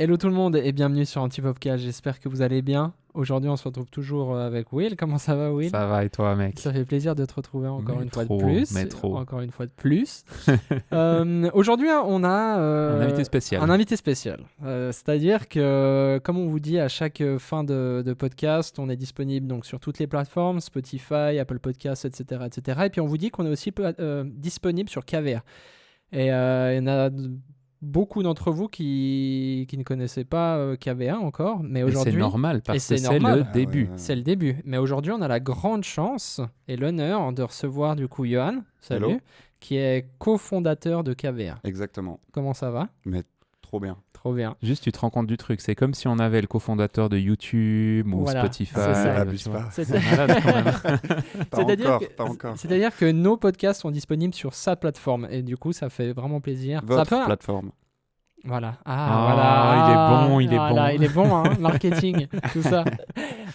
Hello tout le monde et bienvenue sur Antipopcast, j'espère que vous allez bien. Aujourd'hui on se retrouve toujours avec Will, comment ça va Will? Ça va et toi mec? Ça fait plaisir de te retrouver encore Mais une fois de trop, plus. mais trop. Encore une fois de plus. Aujourd'hui on a Un invité spécial. un invité spécial. C'est-à-dire que comme on vous dit à chaque fin de podcast, on est disponible donc sur toutes les plateformes, Spotify, Apple Podcasts, etc., etc. Et puis on vous dit qu'on est aussi disponible sur KVR. Et il y en a beaucoup d'entre vous qui ne connaissaient pas KV1 encore, mais Et aujourd'hui... c'est normal parce c'est que c'est normal. le début. C'est le début. Mais aujourd'hui, on a la grande chance et l'honneur de recevoir du coup Johan, salut, Hello. qui est cofondateur de KV1. Exactement. Comment ça va? Mais trop bien. Trop bien. Juste, tu te rends compte du truc. C'est comme si on avait le cofondateur de YouTube ou Voilà, Spotify. c'est ça. Abuse tu vois. pas. C'est- C'est malade quand même. Pas C'est-à-dire encore, que- pas encore. C'est-à-dire que nos podcasts sont disponibles sur sa plateforme et du coup, ça fait vraiment plaisir. Ça Votre peut- plateforme. Voilà. Ah, il est bon. Voilà, il est bon, hein, marketing, tout ça.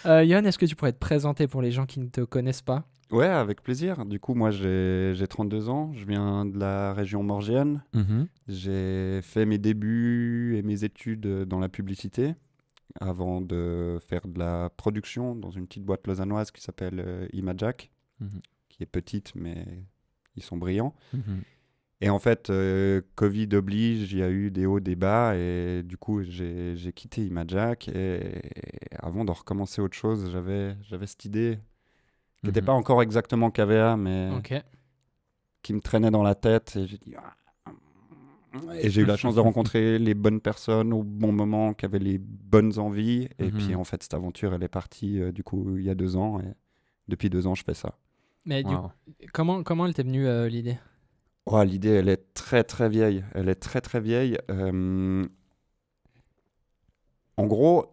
Johan, est-ce que tu pourrais te présenter pour les gens qui ne te connaissent pas? Ouais, avec plaisir. Du coup, moi, j'ai 32 ans. Je viens de la région morgienne. Mhm. J'ai fait mes débuts et mes études dans la publicité avant de faire de la production dans une petite boîte lausannoise qui s'appelle Imajack, Mhm. qui est petite, mais ils sont brillants. Mhm. Et en fait, Covid oblige, il y a eu des hauts, des bas, et du coup, j'ai quitté Imajack. Et avant de recommencer autre chose, j'avais cette idée qui n'était Mhm. pas encore exactement KVA, mais Ok. qui me traînait dans la tête. Et j'ai dit, et j'ai eu la chance de rencontrer les bonnes personnes au bon moment, qui avaient les bonnes envies. Et Mhm. puis, en fait, cette aventure, elle est partie, du coup, il y a 2 ans. Et depuis 2 ans, je fais ça. Mais Wow. comment elle t'est venue l'idée? Oh, l'idée, elle est très très vieille. Elle est très très vieille. En gros,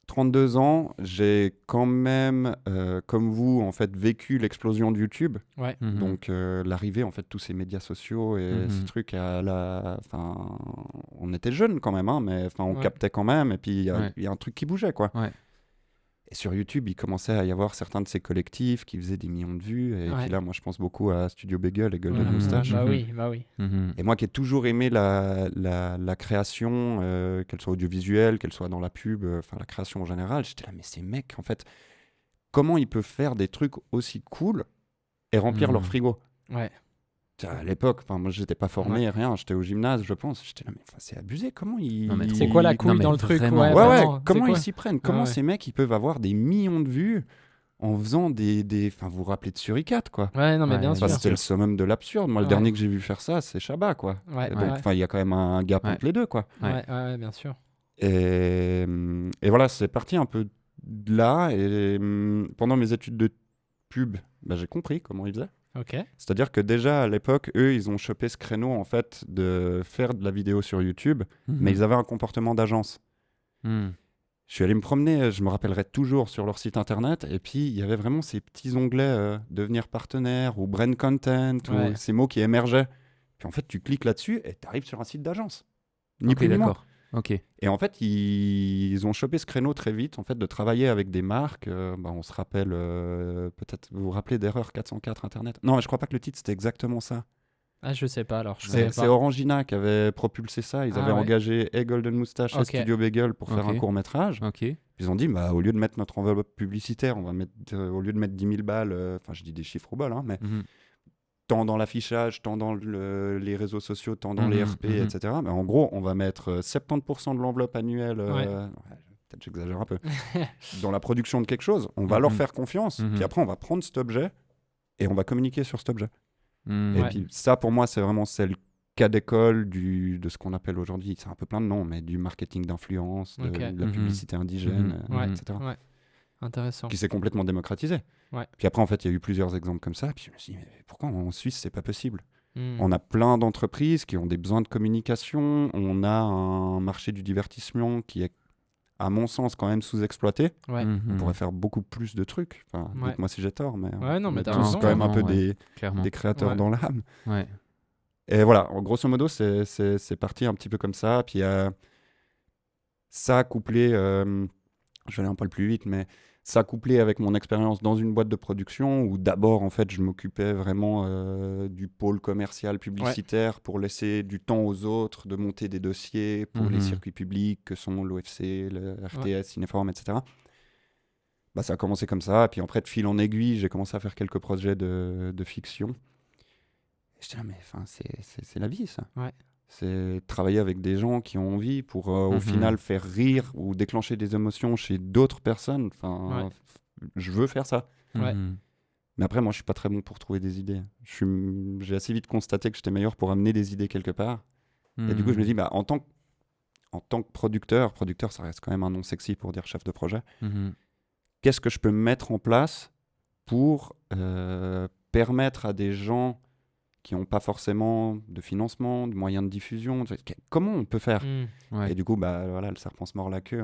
32 ans, j'ai quand même, comme vous, en fait, vécu l'explosion de YouTube. Ouais. Mhm. Donc, l'arrivée, en fait, tous ces médias sociaux et Mhm. ces trucs Enfin, on était jeunes quand même, hein, mais enfin, on Ouais. captait quand même. Et puis, il y Ouais. a un truc qui bougeait, quoi. Ouais. Et sur YouTube, il commençait à y avoir certains de ces collectifs qui faisaient des millions de vues. Et Ouais. puis là, moi, je pense beaucoup à Studio Bagel et Golden Mhm. Moustache. Bah Mhm. oui, bah oui. Mhm. Et moi qui ai toujours aimé la création, qu'elle soit audiovisuelle, qu'elle soit dans la pub, enfin la création en général, j'étais là, mais ces mecs, en fait, comment ils peuvent faire des trucs aussi cool et remplir leur Mhm. frigo? Ouais. À l'époque, moi j'étais pas formé, rien, j'étais au gymnase, je pense. J'étais là, mais c'est abusé, comment ils... Non, mais trop. C'est quoi la couille Non, mais dans le truc? vraiment. Ouais, Ouais, vraiment, c'est comment quoi? ils s'y prennent? Comment ouais. ces mecs, ils peuvent avoir des millions de vues en faisant Enfin, vous vous rappelez de Suricat, quoi. Ouais, non, mais Ouais, bien Enfin, sûr. c'était le summum de l'absurde. Moi, le Ouais. dernier que j'ai vu faire ça, c'est Chabat, quoi. Ouais, Donc, ouais. enfin, il y a quand même un gap Ouais. entre les deux, quoi. Ouais, ouais, bien sûr. Et voilà, c'est parti un peu de là. Et pendant mes études de pub, bah, j'ai compris comment ils faisaient. Ok. C'est-à-dire que déjà, à l'époque, eux, ils ont chopé ce créneau, en fait, de faire de la vidéo sur YouTube, mais ils avaient un comportement d'agence. Mhm. Je suis allé me promener, je me rappellerai toujours, sur leur site internet, et puis il y avait vraiment ces petits onglets devenir partenaire ou brand content, Ouais. ou ces mots qui émergeaient. Puis en fait, tu cliques là-dessus et tu arrives sur un site d'agence. Ni Ok, plus ni moins. d'accord. Ok. Et en fait, ils ont chopé ce créneau très vite, en fait, de travailler avec des marques. On se rappelle, peut-être, vous vous rappelez d'Erreur 404 Internet? Non, mais je crois pas que le titre, c'était exactement ça. Ah, je sais pas alors. Je connais C'est pas. Orangina qui avait propulsé ça. Ils Ah avaient ouais. engagé et Golden Moustache et Ok. Studio Bagel pour faire Ok. un court-métrage. Ok. Ils ont dit, bah, au lieu de mettre notre enveloppe publicitaire, on va mettre, au lieu de mettre 10 000 balles, enfin, je dis des chiffres au bol, hein, mais Mhm. tant dans l'affichage, tant dans les réseaux sociaux, tant dans les Mhm, RP, mhm. etc. Mais en gros, on va mettre 70% de l'enveloppe annuelle, Ouais. peut-être j'exagère un peu, dans la production de quelque chose. On va leur Mhm. faire confiance. Mhm. Puis après, on va prendre cet objet et on va communiquer sur cet objet. Mhm. Et Ouais. puis ça, pour moi, c'est le cas d'école de ce qu'on appelle aujourd'hui, c'est un peu plein de noms, mais du marketing d'influence, Ok. de la Mhm. publicité indigène, Mhm. Ouais. etc. Ouais. Intéressant. Qui s'est complètement démocratisé. Ouais. Puis après, en fait, il y a eu plusieurs exemples comme ça. Puis je me suis dit, mais pourquoi en Suisse, c'est pas possible? Hmm. On a plein d'entreprises qui ont des besoins de communication. On a un marché du divertissement qui est, à mon sens, quand même sous-exploité. Ouais. Mhm. On pourrait faire beaucoup plus de trucs. Enfin, Ouais. dites-moi si j'ai tort, mais Ouais, non, on mais est t'as tous raison, quand même un peu clairement, ouais. Clairement. des créateurs Ouais. dans l'âme. Ouais. Et voilà, en grosso modo, c'est parti un petit peu comme ça. Puis ça couplé, je vais aller un peu plus vite, mais ça couplé avec mon expérience dans une boîte de production où d'abord, en fait, je m'occupais vraiment du pôle commercial publicitaire pour laisser du temps aux autres de monter des dossiers pour les circuits publics que sont l'OFC, le RTS, Cinéforum, etc. Bah, ça a commencé comme ça. Et puis après, de fil en aiguille, j'ai commencé à faire quelques projets de fiction. Et je disais, mais c'est la vie, ça. Ouais. C'est travailler avec des gens qui ont envie pour au final faire rire ou déclencher des émotions chez d'autres personnes. Enfin, je veux faire ça. Ouais. Mais après, moi, je suis pas très bon pour trouver des idées. J'ai assez vite constaté que j'étais meilleur pour amener des idées quelque part. Et du coup, je me dis, bah, en tant que producteur, ça reste quand même un nom sexy pour dire chef de projet. Qu'est-ce que je peux mettre en place pour permettre à des gens qui n'ont pas forcément de financement, de moyens de diffusion. Comment on peut faire Et du coup, bah, voilà, le serpent se mord la queue.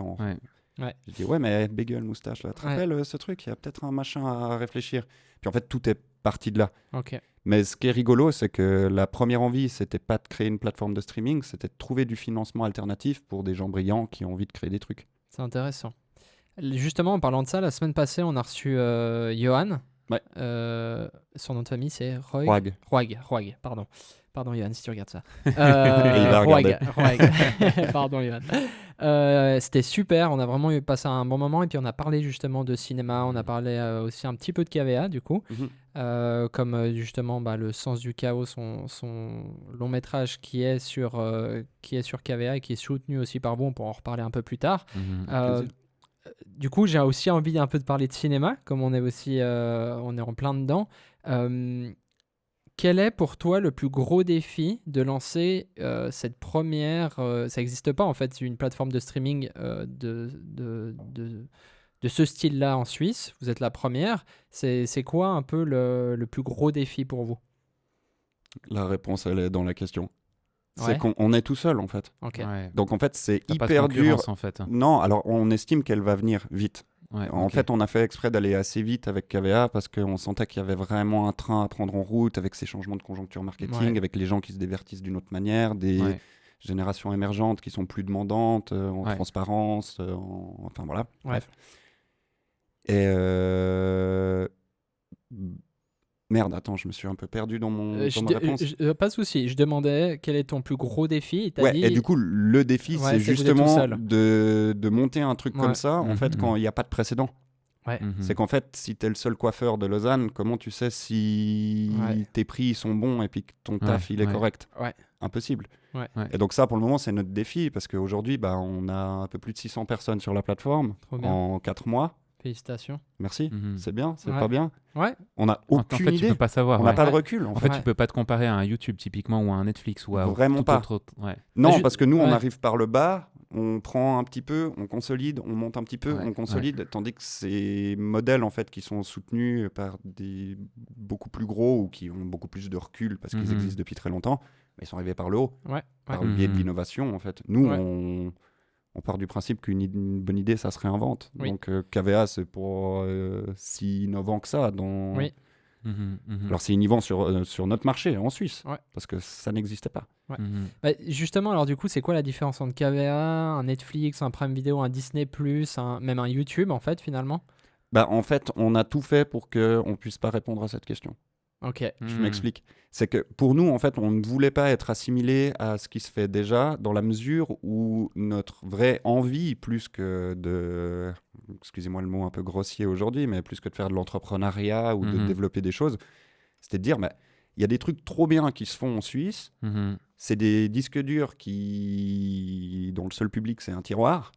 Je dis, mais Bagel, moustache, là, tu te rappelles ce truc? Il y a peut-être un machin à réfléchir. Puis en fait, tout est parti de là. Okay. Mais ce qui est rigolo, c'est que la première envie, c'était pas de créer une plateforme de streaming, c'était de trouver du financement alternatif pour des gens brillants qui ont envie de créer des trucs. C'est intéressant. Justement, en parlant de ça, la semaine passée, on a reçu Johan. Ouais. Son nom de famille, c'est Roig. Roig, pardon. Pardon, Johan, si tu regardes ça. Il va regarder. Roig. Pardon, Johan. C'était super. On a vraiment passé un bon moment. Et puis, on a parlé justement de cinéma. On a parlé aussi un petit peu de KVA, du coup. Comme justement Le Sens du Chaos, son long métrage qui est sur KVA et qui est soutenu aussi par vous. On pourra en reparler un peu plus tard. Du coup, j'ai aussi envie un peu de parler de cinéma, comme on est aussi on est en plein dedans. Quel est pour toi le plus gros défi de lancer cette première ça n'existe pas en fait, une plateforme de streaming de ce style-là en Suisse. Vous êtes la première. C'est quoi un peu le plus gros défi pour vous? La réponse, elle est dans la question. C'est qu'on est tout seul en fait. Donc en fait c'est hyper dur. En fait. Non, alors on estime qu'elle va venir vite. En fait on a fait exprès d'aller assez vite avec KVA parce qu'on sentait qu'il y avait vraiment un train à prendre en route avec ces changements de conjoncture marketing, avec les gens qui se divertissent d'une autre manière, des générations émergentes qui sont plus demandantes en transparence, enfin voilà. Bref. Et merde, attends, je me suis un peu perdu dans ma réponse. Pas de souci, je demandais quel est ton plus gros défi. Et du coup, le défi, c'est justement de monter un truc comme ça, en fait, quand il n'y a pas de précédent. C'est qu'en fait, si tu es le seul coiffeur de Lausanne, comment tu sais si tes prix sont bons et puis que ton taf il est correct? Impossible. Et donc ça, pour le moment, c'est notre défi, parce qu'aujourd'hui, on a un peu plus de 600 personnes sur la plateforme en 4 mois. Félicitations. Merci, c'est bien, c'est pas bien. On n'a aucune idée. Tu peux pas savoir. On n'a pas de recul. En fait, tu peux pas te comparer à un YouTube typiquement ou à un Netflix ou à vraiment tout pas. Autre... Non, parce que nous, on arrive par le bas, on prend un petit peu, on consolide, on monte un petit peu, on consolide, tandis que ces modèles en fait qui sont soutenus par des beaucoup plus gros ou qui ont beaucoup plus de recul parce qu'ils existent depuis très longtemps, mais ils sont arrivés par le haut, par le biais de l'innovation en fait. Nous, on part du principe qu'une bonne idée, ça se réinvente. Donc, KVA, c'est pour si innovant que ça. Alors, c'est innovant sur notre marché, en Suisse, parce que ça n'existait pas. Justement, alors du coup, c'est quoi la différence entre KVA, un Netflix, un Prime Video, un Disney+, même un YouTube, en fait, finalement? En fait, on a tout fait pour qu'on ne puisse pas répondre à cette question. Je m'explique. C'est que pour nous, en fait, on ne voulait pas être assimilé à ce qui se fait déjà, dans la mesure où notre vraie envie, plus que de, excusez-moi le mot un peu grossier aujourd'hui, mais plus que de faire de l'entrepreneuriat ou de développer des choses, c'était de dire, il y a des trucs trop bien qui se font en Suisse, c'est des disques durs dont le seul public, c'est un tiroir.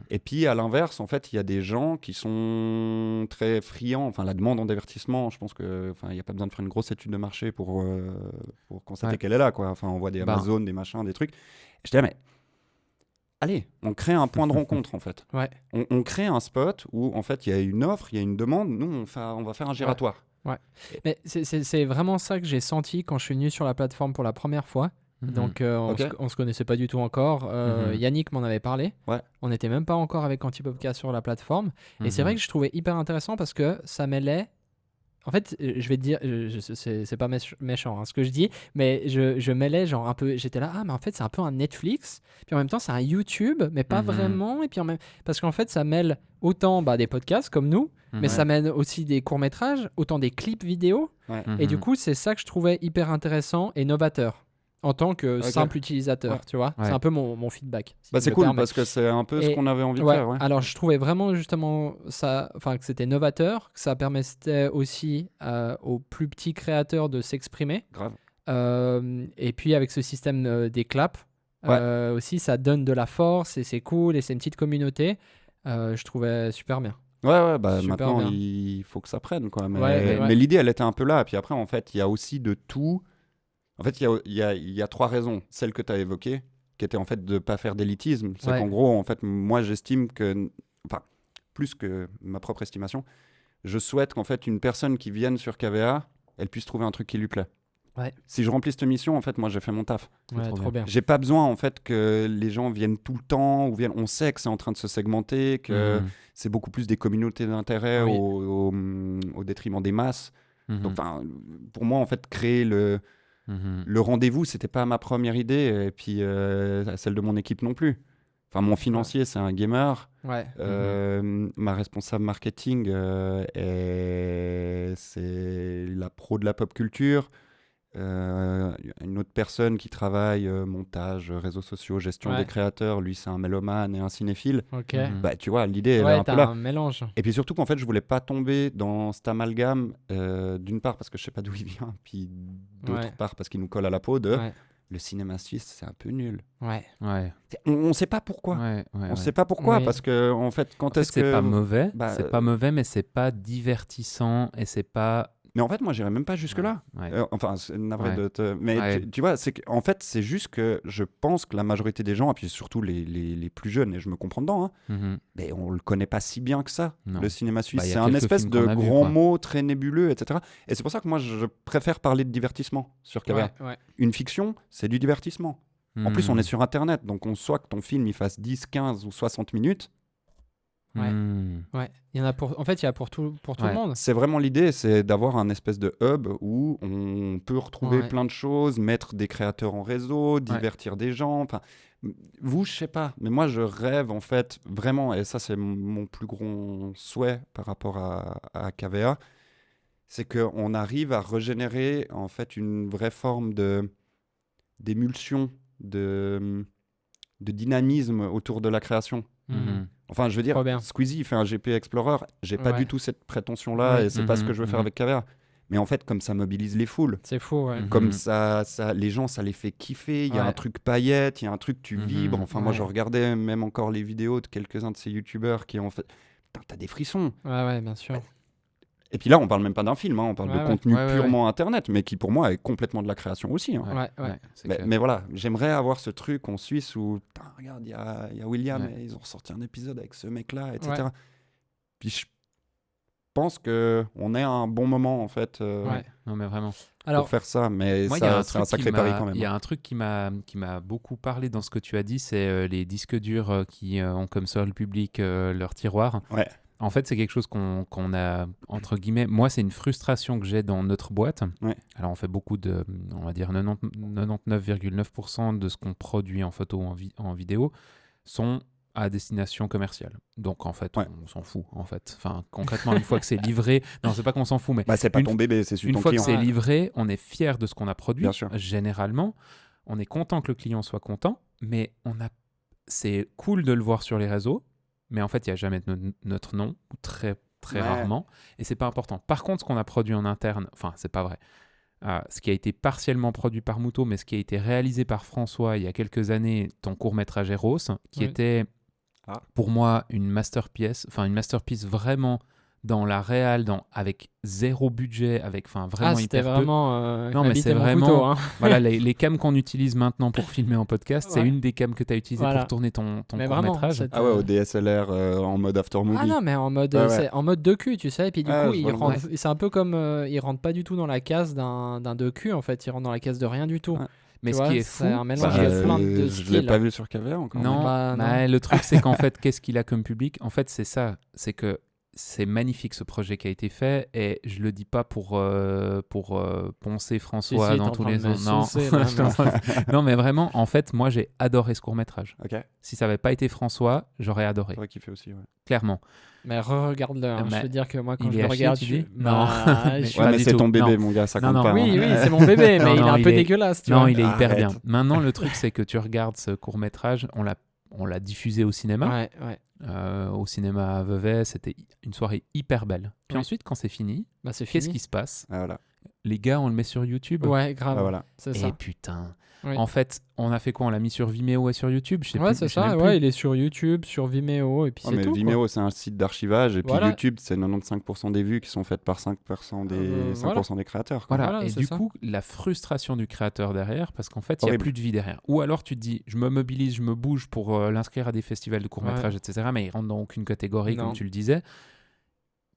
Et puis à l'inverse, en fait, il y a des gens qui sont très friands. Enfin, la demande en divertissement, je pense que, il n'y a pas besoin de faire une grosse étude de marché pour constater qu'elle est là, quoi. Enfin, on voit des Amazon, des machins, des trucs. Et je disais, mais allez, on crée un point de rencontre, en fait. On crée un spot où, en fait, il y a une offre, il y a une demande. Nous, on va faire un giratoire. Mais c'est vraiment ça que j'ai senti quand je suis venu sur la plateforme pour la première fois. Donc on se connaissait pas du tout encore. Yannick m'en avait parlé. On n'était même pas encore avec Antipopcast sur la plateforme. Et c'est vrai que je trouvais hyper intéressant parce que ça mêlait En fait, je vais te dire, c'est pas méchant hein, ce que je dis, mais je mêlais genre un peu. J'étais là, mais en fait, c'est un peu un Netflix, puis en même temps, c'est un YouTube, mais pas vraiment. Et puis parce qu'en fait, ça mêle autant des podcasts comme nous, mais ça mêle aussi des courts-métrages, autant des clips vidéo. Ouais. Et du coup, c'est ça que je trouvais hyper intéressant et novateur en tant que simple utilisateur, tu vois. Ouais. C'est un peu mon feedback. Si C'est cool parce que c'est un peu ce qu'on avait envie de faire. Ouais. Alors, je trouvais vraiment justement ça, que c'était novateur, que ça permettait aussi aux plus petits créateurs de s'exprimer. Grave. Et puis avec ce système des claps, aussi, ça donne de la force et c'est cool et c'est une petite communauté. Je trouvais super bien. Ouais, Super maintenant, bien. il faut que ça prenne, quoi. Ouais. Mais l'idée, elle était un peu là. Et puis après, en fait, il y a aussi de tout. En fait, il y a 3 raisons. Celle que tu as évoquée, qui était en fait de ne pas faire d'élitisme. C'est qu'en gros, en fait, moi, j'estime que, enfin, plus que ma propre estimation, je souhaite qu'en fait, une personne qui vienne sur KVA, elle puisse trouver un truc qui lui plaît. Ouais. Si je remplis cette mission, en fait, moi, j'ai fait mon taf. Ouais, trop bien. J'ai pas besoin, en fait, que les gens viennent tout le temps, ou viennent. On sait que c'est en train de se segmenter, que c'est beaucoup plus des communautés d'intérêt au détriment des masses. Donc, pour moi, en fait, créer le rendez-vous, c'était pas ma première idée, et puis celle de mon équipe non plus. Enfin, mon financier, c'est un gamer. Ouais. Ma responsable marketing, c'est la pro de la pop culture. Une autre personne qui travaille montage, réseaux sociaux, gestion des créateurs, lui c'est un mélomane et un cinéphile. Ok. Tu vois, l'idée elle est un peu là. Un mélange. Et puis surtout qu'en fait je voulais pas tomber dans cet amalgame, d'une part parce que je sais pas d'où il vient, puis d'autre part parce qu'il nous colle à la peau de le cinéma suisse c'est un peu nul. On sait pas pourquoi. On sait pas pourquoi parce que en fait c'est pas mauvais, c'est pas mauvais, mais c'est pas divertissant et c'est pas. Mais en fait, moi, j'irais même pas jusque-là. Enfin, c'est navré de te... Mais tu vois, en fait, c'est juste que je pense que la majorité des gens, et puis surtout les plus jeunes, et je me comprends dedans, mais on le connaît pas si bien que ça, le cinéma suisse. C'est un espèce de grand mot très nébuleux, etc. Et c'est pour ça que moi, je préfère parler de divertissement sur KVA. Une fiction, c'est du divertissement. En plus, on est sur Internet, donc on soit que ton film, il fasse 10, 15 ou 60 minutes. Il y en a en fait, il y a pour tout le monde. C'est vraiment l'idée, c'est d'avoir un espèce de hub où on peut retrouver plein de choses, mettre des créateurs en réseau, divertir des gens. Enfin, vous, je sais pas, mais moi, je rêve en fait vraiment, et ça, c'est mon plus gros souhait par rapport à KVA, c'est qu'on arrive à régénérer en fait une vraie forme d'émulsion, de dynamisme autour de la création. Enfin, je veux dire, Squeezie il fait un GP Explorer, j'ai pas du tout cette prétention-là et c'est pas ce que je veux faire avec KVA. Mais en fait, comme ça mobilise les foules. C'est fou, Comme ça, les gens, ça les fait kiffer. Il y a un truc paillette, il y a un truc, tu vibres. Enfin, moi, je regardais même encore les vidéos de quelques-uns de ces youtubeurs qui ont fait... Putain, t'as des frissons. Ouais, bien sûr. Et puis là, on parle même pas d'un film, on parle de contenu purement Internet, mais qui pour moi est complètement de la création aussi. Mais voilà, j'aimerais avoir ce truc en Suisse où, regarde, il y a William, et ils ont ressorti un épisode avec ce mec-là, etc. Puis je pense qu'on est à un bon moment, en fait, Non, mais vraiment. pour faire ça, mais moi, ça, c'est un sacré pari quand même. Il y a un truc qui m'a beaucoup parlé dans ce que tu as dit, c'est les disques durs qui ont comme seul public leur tiroir. En fait, c'est quelque chose qu'on a, entre guillemets, moi, c'est une frustration que j'ai dans notre boîte. Alors, on fait beaucoup de, on va dire 99,9% de ce qu'on produit en photo ou en vidéo sont à destination commerciale. Donc, en fait, on s'en fout, en fait. Enfin, concrètement, une fois que c'est livré, non, c'est pas qu'on s'en fout, mais c'est pas ton bébé, c'est celui de ton client. Une fois que c'est livré, on est fier de ce qu'on a produit. Bien sûr. Généralement, on est content que le client soit content, mais c'est cool de le voir sur les réseaux. Mais en fait, il n'y a jamais notre nom, ou très, très rarement, et c'est pas important. Par contre, ce qu'on a produit en interne, enfin, c'est pas vrai. Ce qui a été partiellement produit par Mouto, mais ce qui a été réalisé par François il y a quelques années, ton court-métrage Eros, qui était pour moi une masterpiece vraiment dans la réal, avec zéro budget, avec vraiment c'était hyper vraiment non, mais c'est vraiment couteau, hein. Voilà, les cams qu'on utilise maintenant pour filmer en podcast, c'est une des cams que tu as utilisées pour tourner ton court-métrage. Au DSLR en mode after movie. Ah non, mais en mode en mode docu, tu sais, et puis du coup, c'est un peu comme il rentre pas du tout dans la case d'un docu, en fait, il rentre dans la case de rien du tout. Mais ce qui est fou, c'est un mélange de plein de styles. Je l'ai pas vu sur KVA encore. Non, le truc c'est qu'en fait, qu'est-ce qu'il a comme public ? En fait, c'est ça, c'est que c'est magnifique ce projet qui a été fait et je le dis pas pour poncer François Si, dans t'es tous en les train de me sens. saucer, là, mais- Non, mais vraiment, en fait, moi j'ai adoré ce court-métrage. Ok. Si ça avait pas été François, j'aurais adoré, J'aurais kiffé aussi. Ouais. clairement. Mais re-regarde-le. hein. Mais Je veux dire que moi, quand il je est le à regarde, chier, tu dis bah, Mais- je- Pas Ouais, mais du c'est tout. ton bébé, Non. mon gars, ça Non, compte non. pas. Oui, hein. oui, c'est mon bébé, mais Non, il est non, un il peu est- dégueulause, tu Non, vois. il est hyper Arrête. bien. Maintenant, le truc, c'est que tu regardes ce court-métrage, on l'a diffusé au cinéma. Ouais, ouais. Au cinéma à Vevey, c'était une soirée hyper belle. Puis Oui. ensuite, quand c'est fini, Bah, c'est qu'est-ce fini. qui se passe? Ah, voilà. Les gars, on le met sur YouTube. Ouais, grave. Ah, voilà. C'est Et ça. putain. Oui. En fait, on a fait quoi? On l'a mis sur Vimeo et sur YouTube? Je sais Ouais, plus, c'est je sais ça. même Ouais, plus. il est sur YouTube, sur Vimeo, et puis Ouais, c'est mais tout. quoi. Vimeo, c'est un site d'archivage. Et puis Voilà. YouTube, c'est 95% des vues qui sont faites par 5% des, 5% des créateurs. quoi. Voilà. Voilà, Et c'est du ça. coup, la frustration du créateur derrière, parce qu'en fait, il n'y a Horrible. plus de vie derrière. Ou alors tu te dis, je me mobilise, je me bouge pour l'inscrire à des festivals de court-métrage, etc. Mais il rentre dans aucune catégorie, Non. comme tu le disais.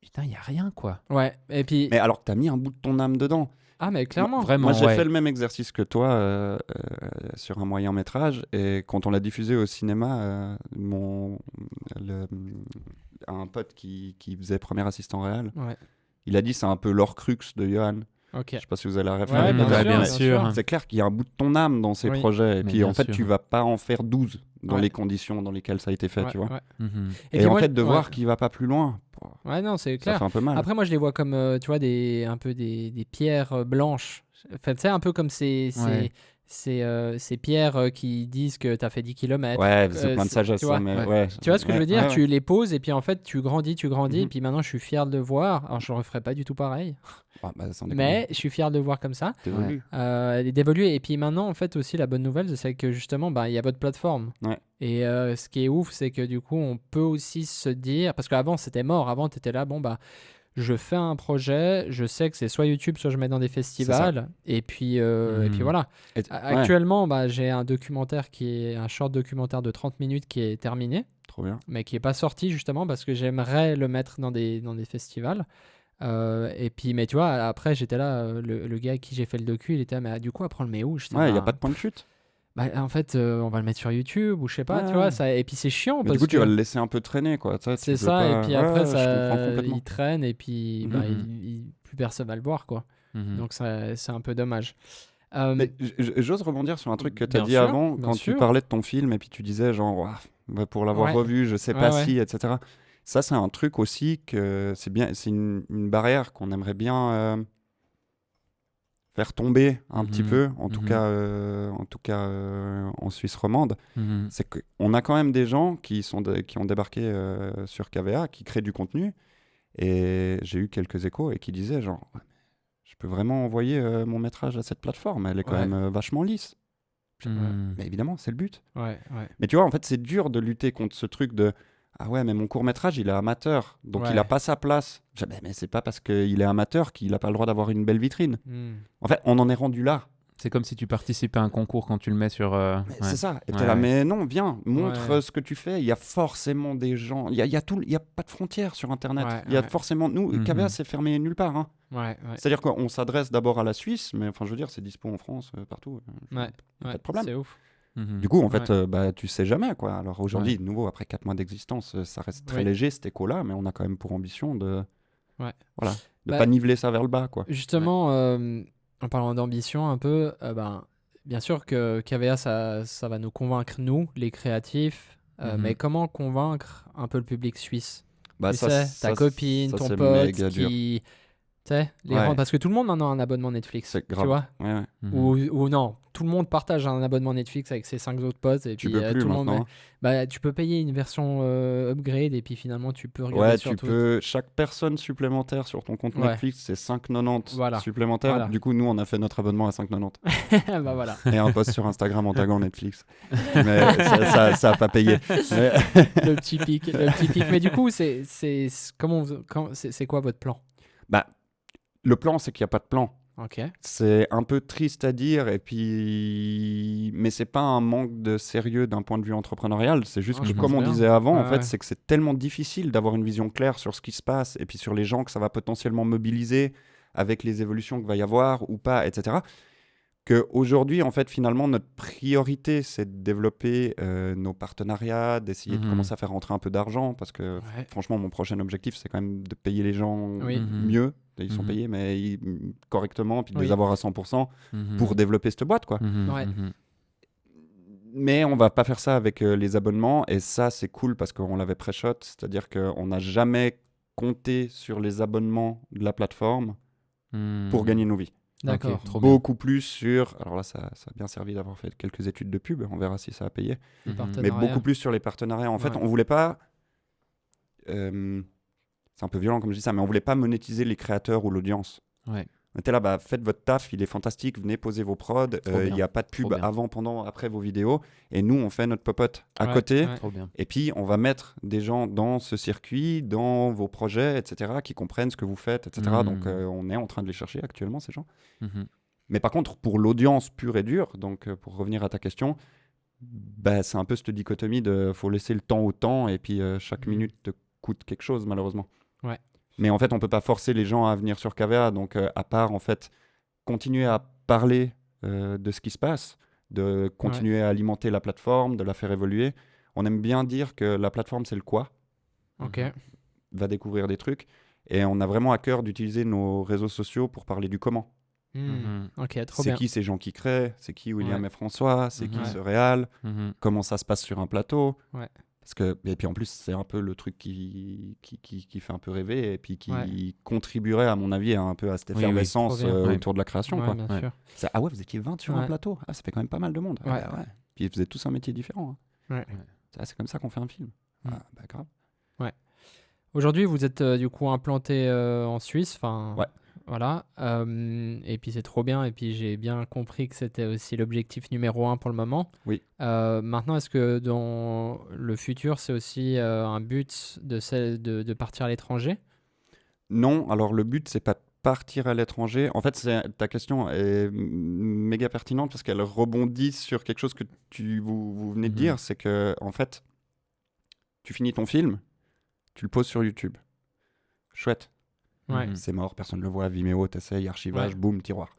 Putain, il n'y a rien, quoi. Ouais, et puis. Mais alors que t'as mis un bout de ton âme dedans. Ah, mais clairement. Vraiment, Moi, j'ai ouais. fait le même exercice que toi sur un moyen métrage. Et quand on l'a diffusé au cinéma, un pote qui faisait premier assistant réel, Ouais, il a dit c'est un peu l'Orcrux de Johan. ok. Je sais pas si vous allez la Ouais, référer. bien Bah, sûr, bien bien sûr. sûr. C'est clair qu'il y a un bout de ton âme dans ces Oui. projets. Et Mais puis bien en fait, sûr. tu vas pas en faire 12 dans Ouais. les conditions dans lesquelles ça a été fait, Ouais, tu vois. ouais. Mhm. Et, puis en moi, fait, de ouais. voir qu'il va pas plus loin, Ouais, non, c'est ça clair. fait un peu mal. Après, moi, je les vois comme, tu vois, un peu des pierres blanches. Enfin, tu sais, un peu comme Ouais. ces pierres qui disent que tu as fait 10 km. Ouais, c'est plein de sagesse. tu vois. ça, mais Ouais. ouais. Tu vois ce que je veux Ouais, dire? ouais, Tu les poses et puis en fait, tu grandis, et Mhm. puis maintenant, je suis fier de le voir. Alors, je ne referai pas du tout pareil, ouais. Bah, sans déconner. mais je suis fier de le voir comme ça, T'évolues. d'évoluer. Et puis maintenant, en fait, aussi, la bonne nouvelle, c'est que justement, il y a votre plateforme. Ouais. Et ce qui est ouf, c'est que du coup, on peut aussi se dire, parce qu'avant, c'était mort. Avant, tu étais là, bon, bah, je fais un projet, je sais que c'est soit YouTube, soit je mets dans des festivals, et puis voilà. Et ouais, Actuellement, j'ai un documentaire un short documentaire de 30 minutes qui est terminé, trop bien. mais qui n'est pas sorti justement parce que j'aimerais le mettre dans des festivals. Et puis, mais tu vois, après, j'étais là, le gars à qui j'ai fait le docu, il était là, mais du coup, après, on le met où? J'étais, Ouais, il n'y a bah, pas de point de chute. en fait, on va le mettre sur YouTube ou je sais pas, Ouais. tu vois, ça, et puis c'est chiant Mais parce du coup, tu que vas le laisser un peu traîner, quoi. Tu sais, tu c'est veux ça, pas- et puis Ouais, après, je ça, comprends complètement. il traîne, et puis plus personne va le voir, quoi. Mhm. Donc, c'est un peu dommage. Mais j'ose rebondir sur un truc que tu as Bien dit sûr, avant, bien quand sûr. tu parlais de ton film, et puis tu disais, genre, ouah, bah, pour l'avoir Ouais. revu, je sais Ouais, pas ouais. si, etc. Ça, c'est un truc aussi que c'est bien, c'est une barrière qu'on aimerait bien faire tomber un petit Mhm. peu, en tout cas en Suisse romande. Mhm. C'est qu'on a quand même des gens qui ont débarqué sur KVA, qui créent du contenu, et j'ai eu quelques échos et qui disaient genre, ouais, je peux vraiment envoyer mon métrage à cette plateforme, elle est quand Ouais. même vachement lisse. Mhm. Mais évidemment, c'est le but. Ouais, ouais. Mais tu vois, en fait, c'est dur de lutter contre ce truc de ah ouais, mais mon court-métrage, il est amateur, donc il Ouais. n'a pas sa place. Mais c'est pas parce qu'il est amateur qu'il n'a pas le droit d'avoir une belle vitrine. Hmm. En fait, on en est rendu là. C'est comme si tu participais à un concours quand tu le mets sur. Mais ouais. c'est ça. Et t'es Ouais, là, ouais. mais non, viens, montre Ouais. ce que tu fais. Il y a forcément des gens. Il y a pas de frontières sur Internet. Ouais, Il y a ouais. forcément. Nous, Mhm. KVA, c'est fermé nulle part. Hein. Ouais, ouais. C'est-à-dire qu'on s'adresse d'abord à la Suisse, mais enfin, je veux dire, c'est dispo en France, partout. Ouais, Pas ouais, de problème. c'est ouf. Mhm. Du coup, en fait, tu sais jamais, quoi. Alors aujourd'hui, Ouais. de nouveau, après 4 mois d'existence, ça reste très Oui. léger, cet écho-là, mais on a quand même pour ambition de. Ouais. Voilà. De Bah, pas niveler ça vers le bas, quoi. Justement, en parlant d'ambition un peu, bien sûr que KVA, ça va nous convaincre, nous, les créatifs, Mhm. mais comment convaincre un peu le public suisse? Bah, Tu sais, ta copine, ça, ton c'est pote méga dur. qui... Tu sais, Ouais. parce que tout le monde maintenant a un abonnement Netflix, C'est tu grave. vois? Ouais, ouais. Mhm. Ou non, tout le monde partage un abonnement Netflix avec ses 5 autres potes, et Tu puis peux plus tout le monde... maintenant. tu peux payer une version upgrade, et puis finalement, tu peux regarder Ouais, sur tu tout. peux. Chaque personne supplémentaire sur ton compte Ouais. Netflix, c'est 5,90 Voilà. supplémentaires. Voilà. Du coup, nous, on a fait notre abonnement à 5,90. Bah voilà. Et un post sur Instagram en taguant Netflix. Mais ça a pas payé. Mais- Le petit pic, le petit pic. Mais du coup, c'est quoi votre plan? bah, le plan, c'est qu'il n'y a pas de plan. Ok. C'est un peu triste à dire, mais c'est pas un manque de sérieux d'un point de vue entrepreneurial. C'est juste Ah, que, je comme pense on bien. disait avant, en Ouais, fait, ouais. c'est que c'est tellement difficile d'avoir une vision claire sur ce qui se passe et puis sur les gens que ça va potentiellement mobiliser avec les évolutions qu'il va y avoir ou pas, etc. qu'aujourd'hui, en fait, finalement, notre priorité, c'est de développer nos partenariats, d'essayer de commencer à faire rentrer un peu d'argent, parce que franchement, mon prochain objectif, c'est quand même de payer les gens mieux. Ils sont payés, mais correctement, puis de les avoir à 100% pour développer cette boîte, quoi. Mais on va pas faire ça avec les abonnements, et ça, c'est cool parce qu'on l'avait pré-shot, c'est-à-dire qu'on n'a jamais compté sur les abonnements de la plateforme pour gagner nos vies. D'accord. Okay, beaucoup plus sur... Alors là, ça a bien servi d'avoir fait quelques études de pub, on verra si ça a payé. Mais beaucoup plus sur les partenariats. En fait, on voulait pas... c'est un peu violent comme je dis ça, mais on voulait pas monétiser les créateurs ou l'audience. On était là, faites votre taf, il est fantastique, venez poser vos prods, il n'y a pas de pub avant, pendant, après vos vidéos, et nous, on fait notre popote à côté, et puis on va mettre des gens dans ce circuit, dans vos projets, etc., qui comprennent ce que vous faites, etc. Donc, on est en train de les chercher actuellement, ces gens. Mais par contre, pour l'audience pure et dure, donc pour revenir à ta question, c'est un peu cette dichotomie de faut laisser le temps au temps, et puis chaque minute te coûte quelque chose, malheureusement. Mais en fait, on ne peut pas forcer les gens à venir sur KVA. Donc, à part, en fait, continuer à parler de ce qui se passe, de continuer à alimenter la plateforme, de la faire évoluer. On aime bien dire que la plateforme, c'est le quoi. Va découvrir des trucs. Et on a vraiment à cœur d'utiliser nos réseaux sociaux pour parler du comment. Trop c'est bien. qui ces gens qui créent, c'est qui William et François, c'est qui ce réal, comment ça se passe sur un plateau. Parce que, et puis en plus, c'est un peu le truc qui fait un peu rêver et puis qui contribuerait, à mon avis, un peu à cette effervescence autour de la création. Quoi. Bien sûr. Ah ouais, vous étiez 20 sur un plateau. Ah, ça fait quand même pas mal de monde. Puis ils faisaient tous un métier différent. C'est comme ça qu'on fait un film. Grave. Aujourd'hui, vous êtes du coup implanté en Suisse. Voilà. Et puis c'est trop bien. Et puis j'ai bien compris que c'était aussi l'objectif numéro 1 pour le moment. Oui. Maintenant, est-ce que dans le futur, c'est aussi un but de partir à l'étranger ? Non. Alors le but, c'est pas de partir à l'étranger. En fait, ta question est méga pertinente parce qu'elle rebondit sur quelque chose que vous venez de dire. C'est que, en fait, tu finis ton film, tu le poses sur YouTube. Chouette. C'est mort, personne ne le voit. Vimeo, t'essayes, archivage, boum, tiroir.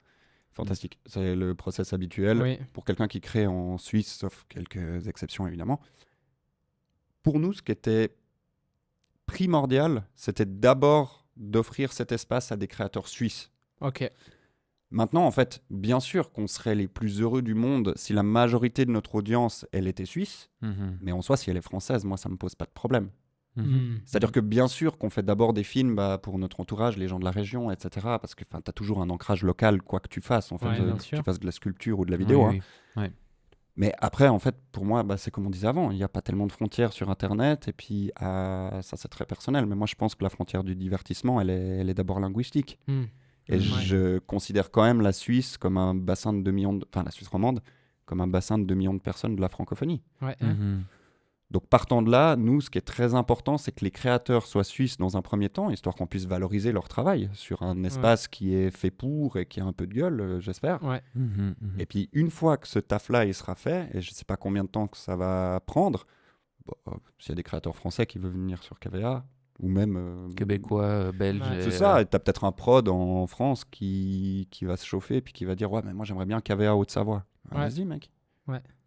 Fantastique. C'est le process habituel pour quelqu'un qui crée en Suisse, sauf quelques exceptions évidemment. Pour nous, ce qui était primordial, c'était d'abord d'offrir cet espace à des créateurs suisses. Maintenant, en fait, bien sûr qu'on serait les plus heureux du monde si la majorité de notre audience, elle était suisse. Mais en soi, si elle est française, moi, ça ne me pose pas de problème. C'est-à-dire que bien sûr qu'on fait d'abord des films pour notre entourage, les gens de la région, etc. Parce que tu as toujours un ancrage local, quoi que tu fasses, en fait, que tu fasses de la sculpture ou de la vidéo. Mais après, en fait, pour moi, c'est comme on disait avant, il n'y a pas tellement de frontières sur Internet. Et puis, ça, c'est très personnel. Mais moi, je pense que la frontière du divertissement, elle est d'abord linguistique. Et je considère quand même la Suisse comme un bassin de 2 millions... Enfin, la Suisse romande, comme un bassin de 2 millions de personnes de la francophonie. Donc partant de là, nous, ce qui est très important, c'est que les créateurs soient suisses dans un premier temps, histoire qu'on puisse valoriser leur travail sur un espace qui est fait pour et qui a un peu de gueule, j'espère. Et puis une fois que ce taf-là il sera fait, et je ne sais pas combien de temps que ça va prendre, s'il y a des créateurs français qui veulent venir sur KVA, ou même... Québécois, belges... C'est ça, et tu as peut-être un prod en France qui va se chauffer, puis qui va dire « Ouais, mais moi j'aimerais bien KVA Haute-Savoie. » Vas-y, mec.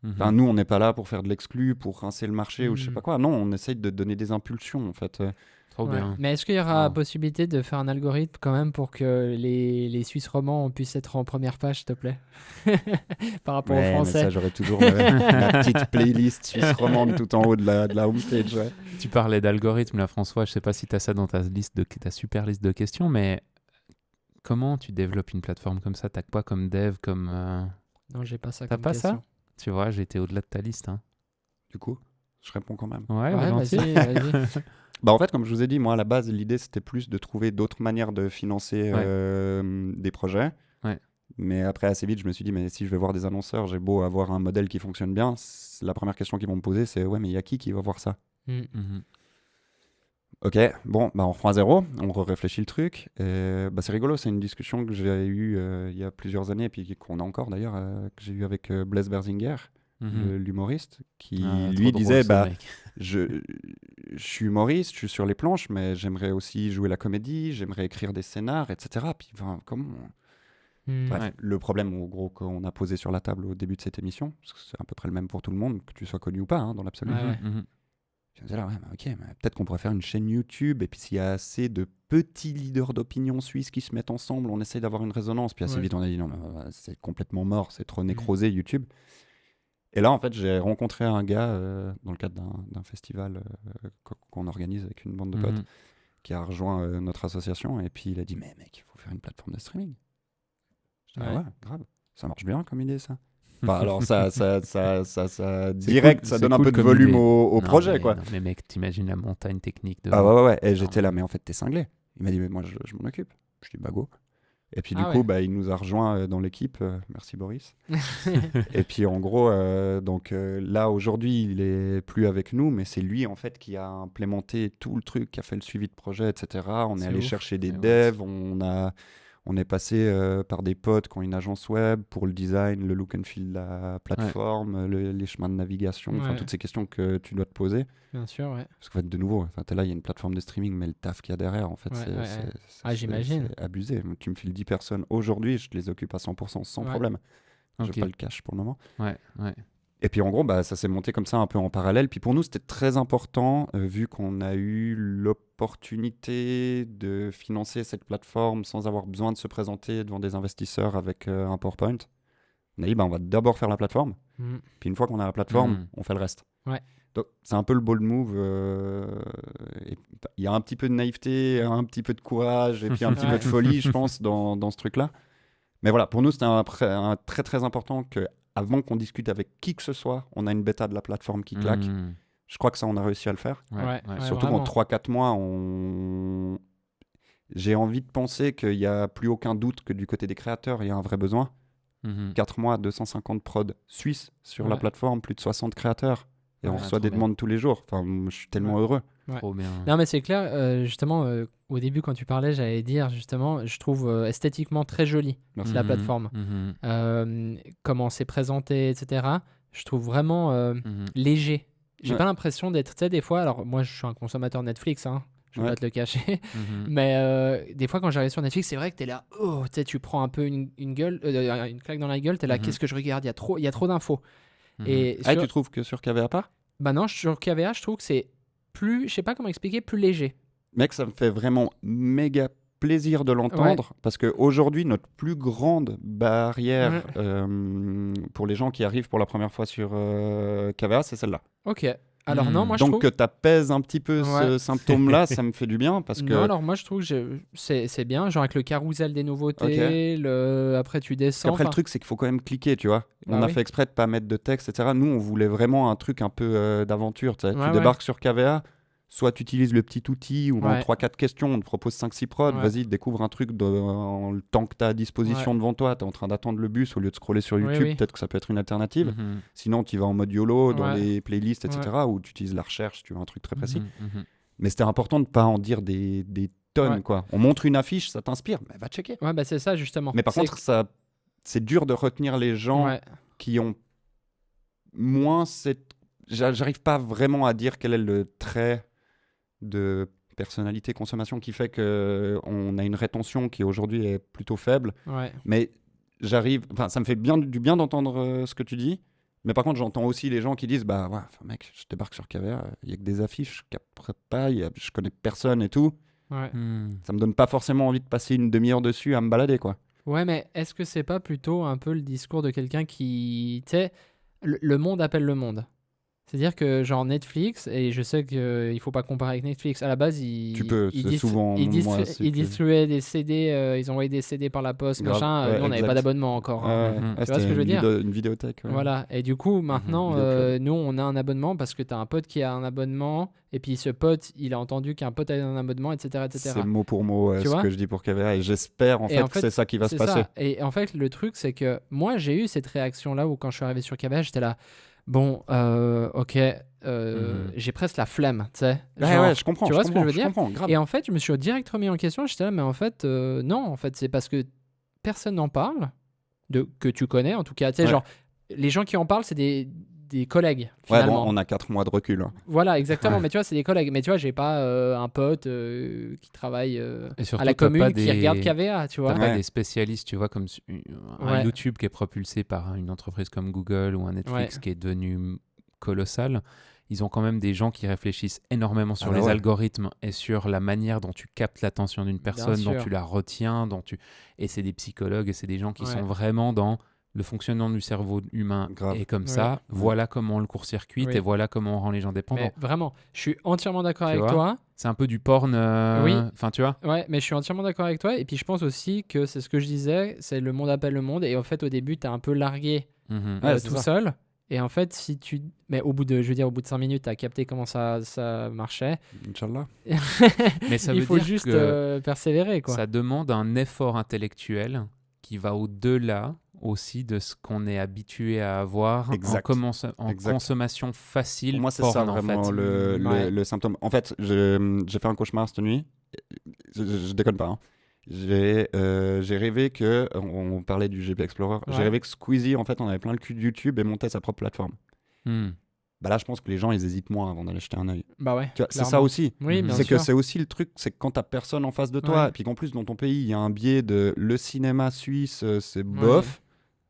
Enfin, nous, on n'est pas là pour faire de l'exclu, pour rincer le marché ou je sais pas quoi. Non, on essaye de donner des impulsions, en fait. Trop bien. Mais est-ce qu'il y aura possibilité de faire un algorithme quand même pour que les Suisses romans puissent être en première page, s'il te plaît par rapport aux Français? Mais ça, j'aurais toujours ma petite playlist Suisse romande tout en haut de la homepage. Tu parlais d'algorithme, là, François. Je sais pas si tu as ça dans ta super liste de questions, mais comment tu développes une plateforme comme ça? T'as quoi comme dev, comme... Non, j'ai pas ça T'as comme pas question. ça? Tu vois, j'ai été au-delà de ta liste. Du coup, je réponds quand même. Ouais, vas-y. En fait, comme je vous ai dit, moi, à la base, l'idée, c'était plus de trouver d'autres manières de financer des projets. Mais après, assez vite, je me suis dit, mais si je vais voir des annonceurs, j'ai beau avoir un modèle qui fonctionne bien, la première question qu'ils vont me poser, c'est « Ouais, mais il y a qui va voir ça ?» Ok, bon, on reprend à zéro, on réfléchit le truc. C'est rigolo, c'est une discussion que j'ai eue il y a plusieurs années, et puis qu'on a encore d'ailleurs, que j'ai eue avec Blaise Berzinger, l'humoriste, qui lui disait je suis humoriste, je suis sur les planches, mais j'aimerais aussi jouer la comédie, j'aimerais écrire des scénars, etc. Puis comment Bref, Ouais. le problème, en gros, qu'on a posé sur la table au début de cette émission, parce que c'est à peu près le même pour tout le monde, que tu sois connu ou pas, dans l'absolu. Ouais, ouais. Je me disais là, ouais, ok, mais peut-être qu'on pourrait faire une chaîne YouTube, et puis s'il y a assez de petits leaders d'opinion suisses qui se mettent ensemble, on essaye d'avoir une résonance. Puis assez Ouais. vite, on a dit non, mais, c'est complètement mort, c'est trop nécrosé YouTube. Et là, en fait, j'ai rencontré un gars dans le cadre d'un festival qu'on organise avec une bande de potes, qui a rejoint notre association, et puis il a dit, mais mec, il faut faire une plateforme de streaming. Je dis, ah Ouais. ouais, grave, ça marche bien comme idée, ça. Enfin, alors ça C'est direct, cool, ça c'est donne un cool peu de comme volume idée. au Non, projet, mais, quoi. non, mais mec, t'imagines la montagne technique de. Ah ouais. Et Non. j'étais là, mais en fait, t'es cinglé. Il m'a dit, mais moi, je m'en occupe. Je dis, bah go. Et puis du Ah coup, ouais. bah, il nous a rejoint dans l'équipe. Merci Boris. Et puis en gros, là, aujourd'hui, il est plus avec nous, mais c'est lui, en fait, qui a implémenté tout le truc, qui a fait le suivi de projet, etc. On est C'est allé ouf. chercher des Et devs, on est passé par des potes qui ont une agence web pour le design, le look and feel de la plateforme, les chemins de navigation, enfin Ouais. toutes ces questions que tu dois te poser. Bien sûr, ouais. Parce qu'en fait, de nouveau, t'es là, il y a une plateforme de streaming, mais le taf qu'il y a derrière, en fait, Ouais, ouais. c'est J'imagine. c'est abusé. Tu me files 10 personnes aujourd'hui, je te les occupe à 100% sans Ouais. problème. Ok. J'ai pas le cash pour le moment. Ouais. Et puis en gros, bah, ça s'est monté comme ça un peu en parallèle. Puis pour nous, c'était très important, vu qu'on a eu l'opportunité de financer cette plateforme sans avoir besoin de se présenter devant des investisseurs avec un PowerPoint. On a dit, bah, on va d'abord faire la plateforme. Mhm. Puis une fois qu'on a la plateforme, on fait le reste. Ouais. Donc c'est un peu le bold move. Il y a un petit peu de naïveté, un petit peu de courage et puis un petit peu de folie, je pense, dans ce truc-là. Mais voilà, pour nous, c'était un très très important que avant qu'on discute avec qui que ce soit, on a une bêta de la plateforme qui claque. Je crois que ça, on a réussi à le faire. Ouais, Surtout vraiment. qu'en 3-4 mois, j'ai envie de penser qu'il n'y a plus aucun doute que du côté des créateurs, il y a un vrai besoin. 4 mois, 250 prods suisses sur la Ouais. plateforme, plus de 60 créateurs. Et on Ouais, reçoit trop des bien. demandes tous les jours. Enfin, je suis tellement Ouais. heureux. Ouais. Trop bien. Non, mais c'est clair, justement, au début, quand tu parlais, j'allais dire, justement, je trouve esthétiquement très jolie Merci. la plateforme. Comment c'est présenté, etc. Je trouve vraiment léger. J'ai Ouais. pas l'impression d'être, tu sais, des fois, alors moi, je suis un consommateur Netflix, hein, je vais Ouais. pas te le cacher, mais des fois, quand j'arrive sur Netflix, c'est vrai que t'es là, oh, tu sais, tu prends un peu une gueule, une claque dans la gueule, t'es là, qu'est-ce que je regarde? Il y a trop d'infos. Et Ah, sur- tu trouves que sur KVA pas? Bah non, sur KVA, je trouve que c'est plus, je sais pas comment expliquer, plus léger. Mec, ça me fait vraiment méga plaisir de l'entendre parce qu'aujourd'hui, notre plus grande barrière pour les gens qui arrivent pour la première fois sur KVA, c'est celle-là. Ok. Alors non, moi je Donc trouve... que tu apaises un petit peu ce Ouais. symptôme-là, ça me fait du bien parce que... Non, alors moi je trouve que c'est bien, genre avec le carrousel des nouveautés, après tu Parce descends. qu'après, le enfin- truc, c'est qu'il faut quand même cliquer, tu vois. Bah On a oui. fait exprès de pas mettre de texte, etc. Nous, on voulait vraiment un truc un peu d'aventure. Tu sais. Ouais, Tu débarques sur KVA, soit tu utilises le petit outil ou en Ouais. 3-4 questions, on te propose 5-6 prods. Ouais. Vas-y, découvre un truc en le temps que tu as à disposition Ouais. devant toi. Tu es en train d'attendre le bus au lieu de scroller sur Oui, YouTube. oui. Peut-être que ça peut être une alternative. Sinon, tu vas en mode YOLO dans Ouais. les playlists, etc. Ouais. où tu utilises la recherche, tu veux un truc très précis. Mais c'était important de pas en dire des tonnes. Ouais. Quoi. On montre une affiche, ça t'inspire, mais va checker. Ouais, bah c'est ça justement. Mais par C'est contre, c'est dur de retenir les gens ouais. qui ont moins cette... J'arrive pas vraiment à dire quel est le trait de personnalité consommation qui fait qu'on a une rétention qui aujourd'hui est plutôt faible. Ouais. Mais enfin, ça me fait du bien d'entendre ce que tu dis. Mais par contre, j'entends aussi les gens qui disent bah ouais, enfin, mec, je débarque sur KVA, il y a que des affiches, je capterai pas, je connais personne et tout. Ouais. Ça me donne pas forcément envie de passer une demi-heure dessus à me balader, quoi. Ouais, mais est-ce que c'est pas plutôt un peu le discours de quelqu'un qui... Tu sais, le monde appelle le monde. C'est-à-dire que genre Netflix, et je sais qu'il faut pas comparer avec Netflix, à la base, Tu peux, c'est souvent moi, c'est ils que- distribuaient des CD, ils envoyaient des CD par la poste, Grave, machin. ouais, Nous, on n'avait exact. pas d'abonnement encore. hein. Mhm. Ouais, Tu vois ce que c'était je veux dire une vidéothèque. ouais. Voilà, et du coup, maintenant, Vidéoclub. nous, on a un abonnement parce que tu as un pote qui a un abonnement, et puis ce pote, il a entendu qu'un pote a un abonnement, etc. etc. C'est mot pour mot Tu ce vois que je dis pour KVA et j'espère Et en que fait, c'est ça qui va se C'est passer. ça. Et en fait, le truc, c'est que moi, j'ai eu cette réaction-là où quand je suis arrivé sur KVA, j'étais là, bon, ok, j'ai presque la flemme, tu sais. Genre, Ouais, je comprends. tu vois ce que je veux dire comprends, grave. Et en fait, je me suis direct remis en question. J'étais là, mais en fait, non, en fait, c'est parce que personne n'en parle, que tu connais en tout cas. Tu sais, Ouais. genre, les gens qui en parlent, c'est des collègues, Ouais, finalement. bon, on a 4 mois de recul. Hein. Voilà, exactement. Ouais. Mais tu vois, c'est des collègues. Mais tu vois, j'ai pas un pote qui travaille Et surtout, à la t'as commune pas qui des- regarde KVA, tu vois. T'as pas Ouais. des spécialistes, tu vois, comme un Ouais. YouTube qui est propulsé par une entreprise comme Google ou un Netflix Ouais. qui est devenu colossal. Ils ont quand même des gens qui réfléchissent énormément sur Ah bah les ouais. algorithmes et sur la manière dont tu captes l'attention d'une personne, dont sûr. tu la retiens, et c'est des psychologues et c'est des gens qui Ouais. sont vraiment dans le fonctionnement du cerveau humain. Grave. Et comme Ouais. ça, voilà comment on le court-circuite Oui. et voilà comment on rend les gens dépendants. Mais vraiment, je suis entièrement d'accord Tu avec vois toi. C'est un peu du porn. Oui. Enfin, tu vois. Ouais, mais je suis entièrement d'accord avec toi. Et puis je pense aussi que c'est ce que je disais, c'est le monde appelle le monde. Et en fait, au début, tu es un peu largué Mhm. Ouais, c'est tout ça. seul. Et en fait, si tu. Mais au bout de 5 minutes, tu as capté comment ça marchait. Inch'Allah. Mais ça Il veut faut dire juste que persévérer, quoi. ça demande un effort intellectuel qui va au-delà aussi de ce qu'on est habitué à avoir Exact. en Exact. consommation facile. Pour moi, c'est porn, ça en vraiment fait. Ouais. le symptôme. En fait, j'ai fait un cauchemar cette nuit. Je déconne pas. Hein. J'ai rêvé que, on parlait du GB Explorer, j'ai Ouais. rêvé que Squeezie, en fait, on avait plein le cul de YouTube et montait sa propre plateforme. Hmm. Bah là, je pense que les gens, ils hésitent moins avant d'aller jeter un œil. Bah ouais. Tu vois, c'est ça clairement. aussi. Oui, Mhm. bien C'est sûr. que c'est aussi le truc, c'est que quand t'as personne en face de toi, Ouais. et puis qu'en plus, dans ton pays, il y a un biais de le cinéma suisse, c'est bof.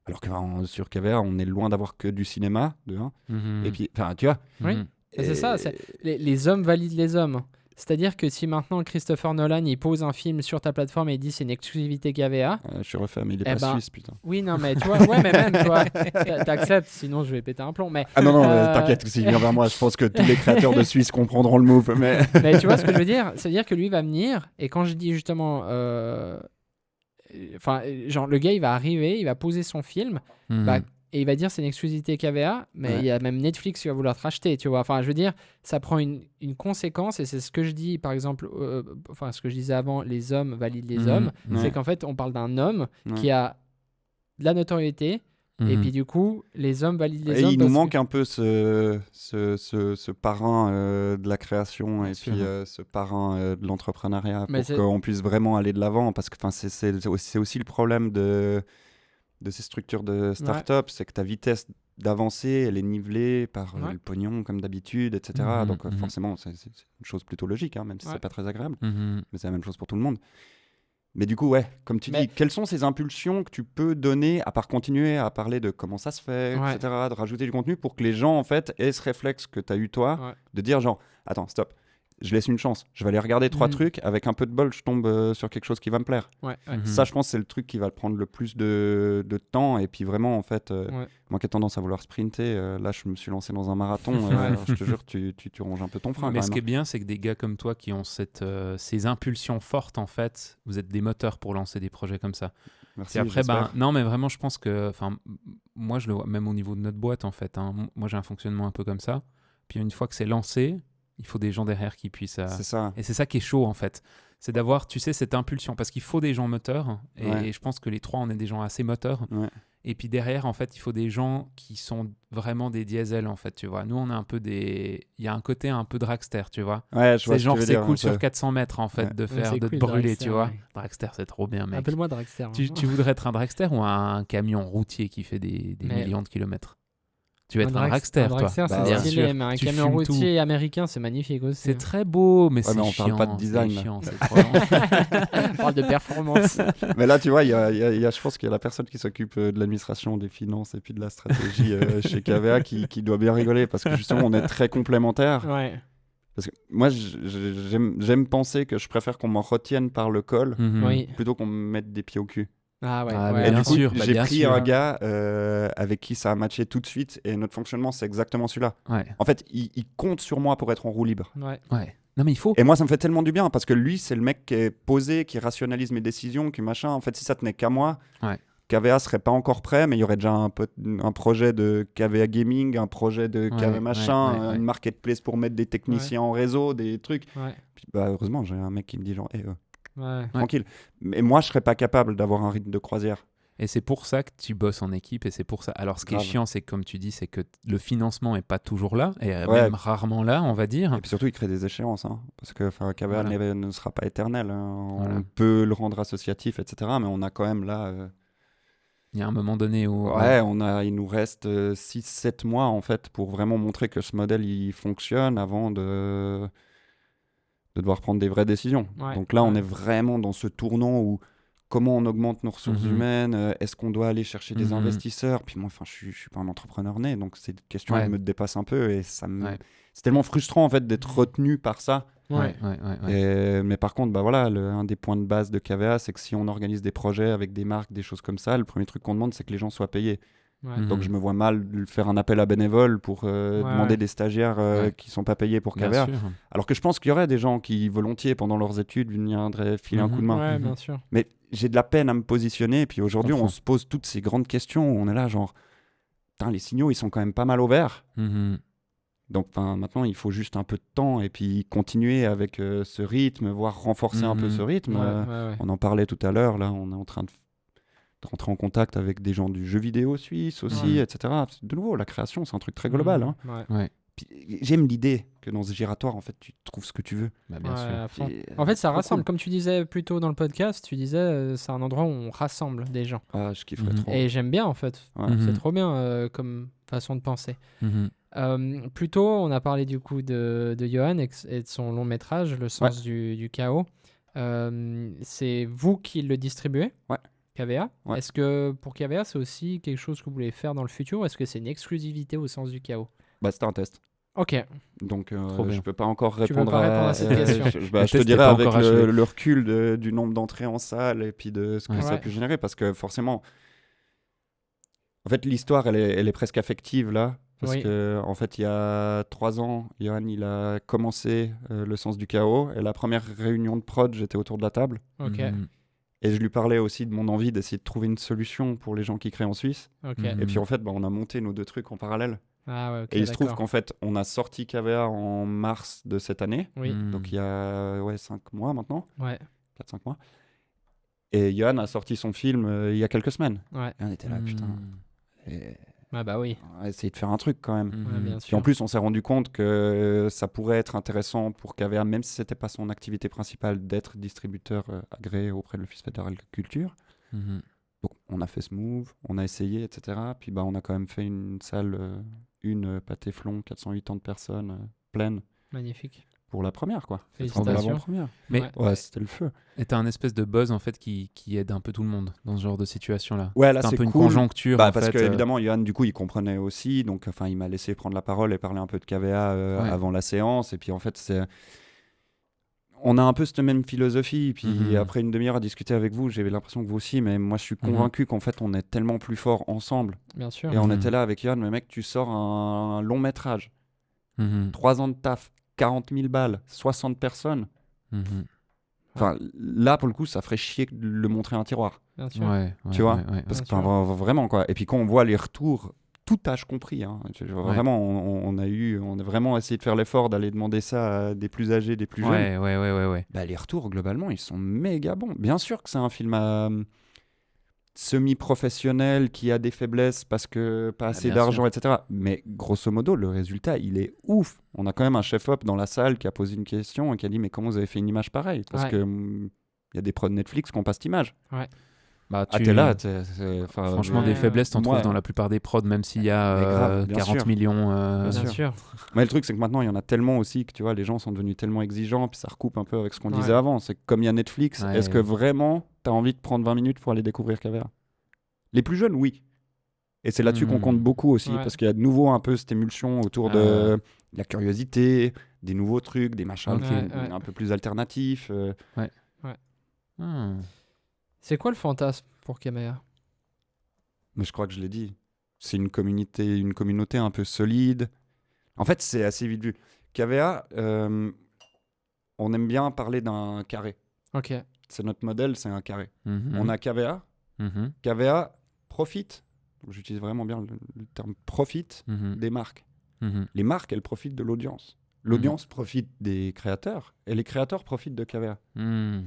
Alors que sur KVR, on est loin d'avoir que du cinéma, de un. Mhm. Et puis, enfin, tu vois. Oui. Mhm. C'est ça, les hommes valident les hommes. C'est-à-dire que si maintenant Christopher Nolan il pose un film sur ta plateforme et il dit c'est une exclusivité KVA, Je suis refait, mais il est Eh pas ben, suisse, putain. oui, non, mais tu vois, ouais, mais même, toi, t'acceptes, sinon je vais péter un plomb. Mais, Ah non, mais Euh, t'inquiète, s'il vient vers moi, je pense que tous les créateurs de Suisse comprendront le move. Mais mais tu vois ce que je veux dire? C'est-à-dire que lui va venir, et quand je dis justement. Enfin, genre, le gars, il va arriver, il va poser son film, Mhm. bah, et il va dire c'est une exclusivité KVA, mais Ouais. il y a même Netflix qui va vouloir te racheter, tu vois. Enfin, je veux dire, ça prend une conséquence, et c'est ce que je dis, par exemple, enfin, ce que je disais avant, les hommes valident les Mhm. hommes. Ouais. C'est qu'en fait, on parle d'un homme Ouais. qui a de la notoriété, et Mhm. puis du coup, les hommes valident les Et hommes. il nous parce manque que- un peu ce parrain de la création Bien et sûr. puis ce parrain de l'entrepreneuriat Mais pour c'est- qu'on puisse vraiment aller de l'avant. Parce que c'est aussi le problème de ces structures de start-up, c'est que ta vitesse d'avancer, elle est nivelée par Ouais. le pognon comme d'habitude, etc. Mhm, Donc mhm. forcément, c'est une chose plutôt logique, hein, même si Ouais. c'est pas très agréable. Mhm. Mais c'est la même chose pour tout le monde. Mais du coup, ouais, comme tu Mais- dis, quelles sont ces impulsions que tu peux donner, à part continuer à parler de comment ça se fait, Ouais. etc., de rajouter du contenu pour que les gens, en fait, aient ce réflexe que tu as eu toi, Ouais. de dire genre, attends, stop, je laisse une chance, je vais aller regarder 3 Mhm. trucs, avec un peu de bol, je tombe sur quelque chose qui va me plaire. Ouais, ouais. Mhm. Ça, je pense, c'est le truc qui va prendre le plus de temps, et puis vraiment, en fait, Ouais. moi qui ai tendance à vouloir sprinter, là, je me suis lancé dans un marathon, Ouais. je te jure, tu ronges un peu ton frein. Mais quand ce même, qui est bien, c'est que des gars comme toi qui ont ces impulsions fortes, en fait, vous êtes des moteurs pour lancer des projets comme ça. hein. Merci, Et après, j'espère. non, mais vraiment, je pense que, moi, je le vois même au niveau de notre boîte, en fait. Hein. Moi, j'ai un fonctionnement un peu comme ça. Puis une fois que c'est lancé, il faut des gens derrière qui puissent. C'est ça. Et c'est ça qui est chaud, en fait. C'est d'avoir, tu sais, cette impulsion. Parce qu'il faut des gens moteurs. Et, Ouais. et je pense que les trois, on est des gens assez moteurs. Ouais. Et puis derrière, en fait, il faut des gens qui sont vraiment des diesels, en fait, tu vois. Nous, on est un peu des... Il y a un côté un peu dragster, tu vois. Ouais, je vois C'est ce genre, que tu veux c'est dire, cool un sur peu. 400 mètres, en fait, Ouais. de Ouais, c'est te cool, brûler, dragster, tu vois. ouais. Dragster, c'est trop bien, mec. Appelle-moi Dragster. Tu voudrais être un dragster ou un camion routier qui fait des Mais- millions de kilomètres? Tu veux être un dragster, Un toi. dragster, Bah c'est ouais. stylé, sûr. mais un Tu camion fumes routier américain, c'est magnifique aussi. C'est très beau, mais Ouais, c'est mais on chiant. parle pas de design, C'est là. chiant, c'est trop lent. On parle de performance. Mais là, tu vois, je pense qu'il y a la personne qui s'occupe de l'administration, des finances et puis de la stratégie chez KVA qui doit bien rigoler parce que justement, on est très complémentaires. Ouais. Parce que moi, j'aime penser que je préfère qu'on m'en retienne par le col Mhm. Oui. plutôt qu'on me mette des pieds au cul. Ah ouais. Ah, ouais. mais Et bien du coup, sûr, j'ai bien pris sûr. un gars avec qui ça a matché tout de suite et notre fonctionnement, c'est exactement celui-là. Ouais, En fait, il compte sur moi pour être en roue libre. Ouais. ouais. Non, mais il faut. Et moi, ça me fait tellement du bien parce que lui, c'est le mec qui est posé, qui rationalise mes décisions, qui machin. En fait, si ça tenait qu'à moi, Ouais. KVA serait pas encore prêt, mais il y aurait déjà un projet de KVA Gaming, un projet de KVA Ouais, machin, ouais, ouais. une marketplace pour mettre des techniciens en réseau, des trucs. Ouais. Puis, bah, heureusement, j'ai un mec qui me dit genre, Ouais. tranquille. Mais moi, je serais pas capable d'avoir un rythme de croisière. Et c'est pour ça que tu bosses en équipe et c'est pour ça. Alors, ce qui est Grave. chiant, c'est que, comme tu dis, c'est que le financement est pas toujours là et Ouais. même rarement là, on va dire. Et puis surtout, il crée des échéances, hein, parce que KVA Voilà. ne sera pas éternel. Hein. Voilà. On peut le rendre associatif, etc. Mais on a quand même là Il y a un moment donné où... Ouais, il nous reste 6-7 mois en fait pour vraiment montrer que ce modèle il fonctionne avant de devoir prendre des vraies décisions. Ouais, Donc là, on ouais. est vraiment dans ce tournant où comment on augmente nos ressources Mhm. humaines, est-ce qu'on doit aller chercher des Mhm. investisseurs? Puis moi, je suis pas un entrepreneur né, donc ces questions Ouais. elles me dépassent un peu et Ouais. c'est tellement frustrant en fait d'être retenu par ça. Ouais. Mais par contre, bah voilà, un des points de base de KVA, c'est que si on organise des projets avec des marques, des choses comme ça, le premier truc qu'on demande, c'est que les gens soient payés. Ouais. Mhm. Donc je me vois mal faire un appel à bénévoles pour demander ouais. des stagiaires Ouais. qui sont pas payés pour Bien KVA. sûr. Alors que je pense qu'il y aurait des gens qui, volontiers, pendant leurs études, viendraient filer un Mhm. coup de main. Ouais, Mhm. bien sûr. Mais j'ai de la peine à me positionner. Et puis aujourd'hui, on comprends. se pose toutes ces grandes questions où on est là, genre, putain, les signaux, ils sont quand même pas mal au vert. Mhm. Donc maintenant, il faut juste un peu de temps et puis continuer avec ce rythme, voire renforcer un peu ce rythme. Ouais. On en parlait tout à l'heure. Là, on est en train de rentrer en contact avec des gens du jeu vidéo suisse aussi, Ouais. etc. De nouveau, la création, c'est un truc très global. Hein. Ouais. Ouais. Puis, j'aime l'idée que dans ce giratoire, en fait, tu trouves ce que tu veux. Bah, bien Ouais, sûr. à fond. Et, En fait, ça trop rassemble. cool. Comme tu disais plus tôt dans le podcast, tu disais c'est un endroit où on rassemble des gens. Ah, je kifferais Mhm. trop. Et j'aime bien en fait. Ouais. Mhm. C'est trop bien comme façon de penser. Mhm. Plus tôt, on a parlé du coup de Johan et de son long métrage, Le sens du chaos. C'est vous qui le distribuez, Ouais. KVA. Ouais. Est-ce que pour KVA, c'est aussi quelque chose que vous voulez faire dans le futur ou est-ce que c'est une exclusivité au sens du chaos? Bah, c'était un test. Ok. Donc, Trop bien. je peux pas encore Tu peux répondre pas répondre à cette question. je Le te test est dirai pas avec encore achevé. le recul du nombre d'entrées en salle et puis de ce que Ouais. ça a Ouais. pu générer. Parce que forcément, en fait, l'histoire, elle est presque affective là. Parce Oui. que, en fait, il y a 3 ans, Johan, il a commencé Le sens du chaos. Et la première réunion de prod, j'étais autour de la table. Ok. Mhm. Et je lui parlais aussi de mon envie d'essayer de trouver une solution pour les gens qui créent en Suisse. Ok. Mhm. Et puis, en fait, bah, on a monté nos deux trucs en parallèle. Ah ouais, ok. Et il se trouve d'accord. qu'en fait, on a sorti KVA en mars de cette année. Oui. Mhm. Donc il y a 5 mois maintenant, Ouais. 4-5 mois. Et Johan a sorti son film il y a quelques semaines. Ouais. Et on était là, putain, et Ah bah oui. on va essayer de faire un truc quand même. Mhm. Ouais, bien Puis sûr. en plus, on s'est rendu compte que ça pourrait être intéressant pour KVA, même si c'était pas son activité principale, d'être distributeur agréé auprès de l'Office fédéral de culture. Mhm. Donc on a fait ce move, on a essayé, etc. Puis bah, on a quand même fait une salle, une Pâté Flon, 480 personnes, pleine, Magnifique. pour la première, quoi. Pour Félicitations. l'avant-première. Mais- Ouais. Ouais, c'était le feu. Et t'as un espèce de buzz en fait qui aide un peu tout le monde dans ce genre de situation-là. Ouais, là C'est un c'est peu une cool. conjoncture Bah, en parce fait. que évidemment, Johan, du coup, il comprenait aussi. Donc, enfin, il m'a laissé prendre la parole et parler un peu de KVA Ouais. avant la séance. Et puis, en fait, on a un peu cette même philosophie. Puis, Mhm. après une demi-heure à discuter avec vous, j'avais l'impression que vous aussi. Mais moi, je suis convaincu qu'en fait, on est tellement plus forts ensemble. Bien sûr. Et on Mhm. était là avec Johan, mais mec, tu sors un long métrage, Mhm. 3 ans de taf, 40 000 balles, 60 personnes. Mhm. Enfin, là, pour le coup, ça ferait chier de le montrer un tiroir. Bien sûr. Ouais, Tu vois, ouais. Parce que Bien sûr. enfin, vraiment quoi. Et puis quand on voit les retours, tout âge compris, hein, vraiment, on a vraiment essayé de faire l'effort d'aller demander ça à des plus âgés, des plus jeunes. Ouais. Bah, les retours globalement, ils sont méga bons. Bien sûr que c'est un film semi-professionnel qui a des faiblesses parce que pas assez bien d'argent, etc. Mais grosso modo, le résultat, il est ouf. On a quand même un chef-op dans la salle qui a posé une question et qui a dit mais comment vous avez fait une image pareille? Parce Ouais. que il y a des prods Netflix qui ont pas cette image. Bah, Ah, t'es là, enfin, Franchement, Ouais, des ouais. faiblesses, t'en moi- trouves dans la plupart des prods, même s'il y a Mais grave, bien 40 sûr. millions. Bien sûr. sûr. Mais le truc, c'est que maintenant, il y en a tellement aussi que tu vois, les gens sont devenus tellement exigeants, puis ça recoupe un peu avec ce qu'on Ouais. disait avant. C'est que comme il y a Netflix, Ouais. est-ce que vraiment tu as envie de prendre 20 minutes pour aller découvrir KVA? Les plus jeunes, oui. Et c'est là-dessus qu'on compte beaucoup aussi, Ouais. parce qu'il y a de nouveau un peu cette émulsion autour de la curiosité, des nouveaux trucs, des machins Ok. Ouais. un peu plus alternatifs. Ah. C'est quoi le fantasme pour KVA? Mais je crois que je l'ai dit. C'est une communauté un peu solide. En fait, c'est assez vite vu. KVA, on aime bien parler d'un carré. Ok. C'est notre modèle, c'est un carré. Mhm. On a KVA. Mhm. KVA profite, j'utilise vraiment bien le terme profite Mhm. des marques. Mhm. Les marques, elles profitent de l'audience. L'audience profite des créateurs et les créateurs profitent de KVA. Mhm.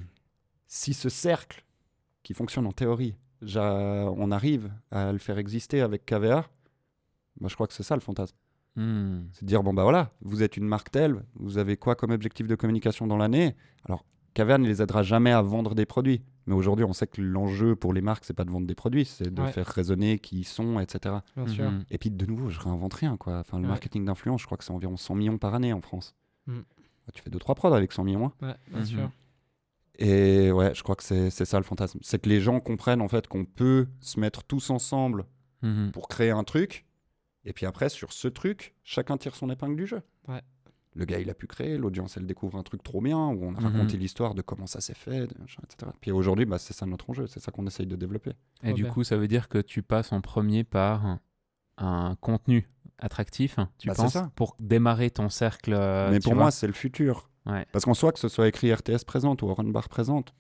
Si ce cercle qui fonctionne en théorie, on arrive à le faire exister avec KVA, moi je crois que c'est ça le fantasme. Mhm. C'est de dire, bon bah voilà, vous êtes une marque telle, vous avez quoi comme objectif de communication dans l'année? Alors, KVA ne les aidera jamais à vendre des produits. Mais aujourd'hui, on sait que l'enjeu pour les marques, c'est pas de vendre des produits, c'est de faire résonner qui ils sont, etc. Bien sûr. Et puis, de nouveau, je réinvente rien, quoi. Enfin, le Ouais. marketing d'influence, je crois que c'est environ 100 millions par année en France. Mm. Tu fais 2-3 prods avec 100 millions. Hein. Ouais, bien sûr. Et ouais, je crois que c'est ça le fantasme. C'est que les gens comprennent en fait qu'on peut se mettre tous ensemble pour créer un truc. Et puis après, sur ce truc, chacun tire son épingle du jeu. Ouais. Le gars, il a pu créer, l'audience, elle découvre un truc trop bien, où on a raconté l'histoire de comment ça s'est fait, etc. Puis aujourd'hui, bah, c'est ça notre enjeu, c'est ça qu'on essaye de développer. Et du coup, ça veut dire que tu passes en premier par un contenu attractif, tu penses, pour démarrer ton cercle. Mais pour moi, c'est le futur. Ouais. Parce qu'en soi, que ce soit écrit RTS présente ou Oren Bar présente,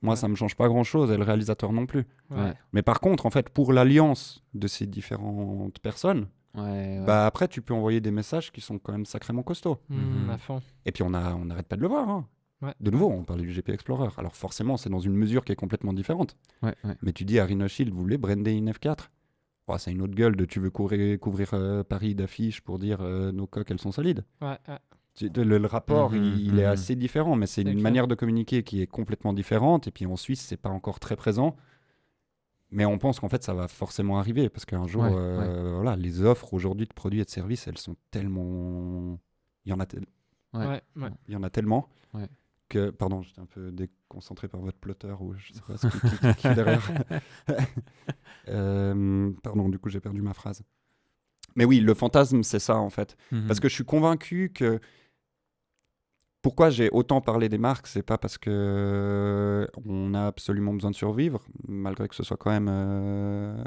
moi, ça me change pas grand-chose, et le réalisateur non plus. Ouais. Mais par contre, en fait, pour l'alliance de ces différentes personnes, bah après, tu peux envoyer des messages qui sont quand même sacrément costauds. À fond. Et puis, on n'arrête pas de le voir. Hein. Ouais. De nouveau, on parle du GP Explorer. Alors forcément, c'est dans une mesure qui est complètement différente. Mais tu dis à Rhino Shield, vous voulez brander une F4 ? Oh, c'est une autre gueule de tu veux couvrir Paris d'affiches pour dire nos coques, elles sont solides. Le rapport, il est assez différent, mais c'est une manière de communiquer qui est complètement différente. Et puis en Suisse, c'est pas encore très présent. Mais on pense qu'en fait, ça va forcément arriver. Parce qu'un jour, voilà, les offres aujourd'hui de produits et de services, elles sont tellement... Il y en a, Il y en a tellement que... Pardon, j'étais un peu déconcentré par votre plotter ou je sais pas ce qui est derrière. Pardon, du coup, j'ai perdu ma phrase. Mais oui, le fantasme, c'est ça, en fait. Parce que je suis convaincu que... Pourquoi j'ai autant parlé des marques, c'est pas parce que on a absolument besoin de survivre, malgré que ce soit quand même un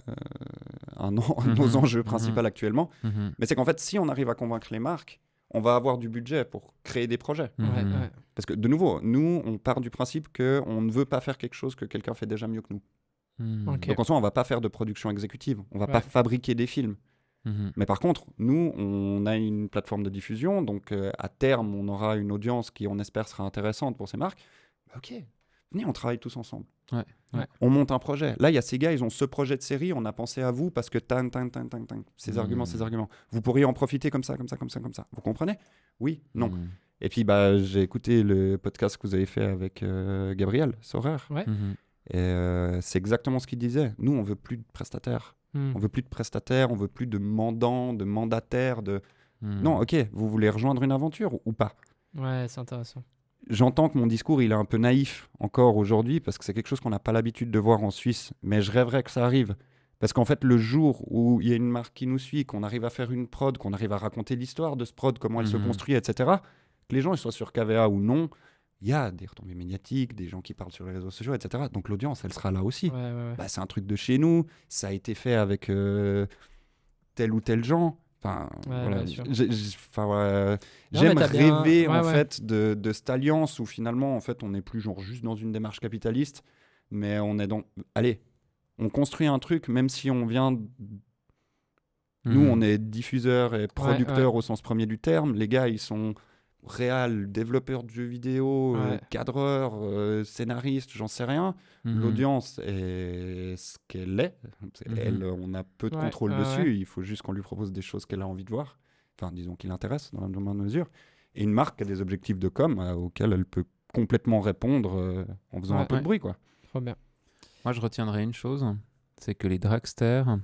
de nos enjeux principaux actuellement. Mais c'est qu'en fait, si on arrive à convaincre les marques, on va avoir du budget pour créer des projets. Parce que, de nouveau, nous, on part du principe qu'on ne veut pas faire quelque chose que quelqu'un fait déjà mieux que nous. Donc en soi, on va pas faire de production exécutive, on va pas fabriquer des films. Mais par contre, nous, on a une plateforme de diffusion, donc à terme, on aura une audience qui, on espère, sera intéressante pour ces marques. Ok, venez, on travaille tous ensemble. On monte un projet. Là, il y a ces gars, ils ont ce projet de série, on a pensé à vous parce que ces arguments. Vous pourriez en profiter comme ça. Vous comprenez ? Oui, non. Et puis, bah, j'ai écouté le podcast que vous avez fait avec Gabriel Saurer. Et c'est exactement ce qu'il disait. Nous, on veut plus de prestataires. On veut plus de prestataires, on veut plus de mandants, de mandataires. Non, ok, vous voulez rejoindre une aventure ou pas ? Ouais, c'est intéressant. J'entends que mon discours, il est un peu naïf encore aujourd'hui, parce que c'est quelque chose qu'on n'a pas l'habitude de voir en Suisse. Mais je rêverais que ça arrive. Parce qu'en fait, le jour où il y a une marque qui nous suit, qu'on arrive à faire une prod, qu'on arrive à raconter l'histoire de ce prod, comment elle se construit, etc., que les gens ils soient sur KVA ou non, il y a des retombées médiatiques, des gens qui parlent sur les réseaux sociaux, etc. Donc l'audience, elle sera là aussi. Bah, c'est un truc de chez nous, ça a été fait avec tel ou tel gens. Enfin, voilà. J'aime rêver en fait de cette alliance où finalement, en fait, on n'est plus genre juste dans une démarche capitaliste, mais on est dans... Allez, on construit un truc, même si on vient... Nous, on est diffuseurs et producteurs au sens premier du terme. Les gars, ils sont... réal, développeur de jeux vidéo, cadreur, scénariste, j'en sais rien. L'audience est ce qu'elle est. Elle, on a peu de contrôle dessus. Il faut juste qu'on lui propose des choses qu'elle a envie de voir. Enfin, disons qu'il l'intéresse dans la moindre mesure. Et une marque a des objectifs de com auxquels elle peut complètement répondre en faisant un peu de bruit, quoi. Trop bien. Moi, je retiendrai une chose, c'est que les dragsters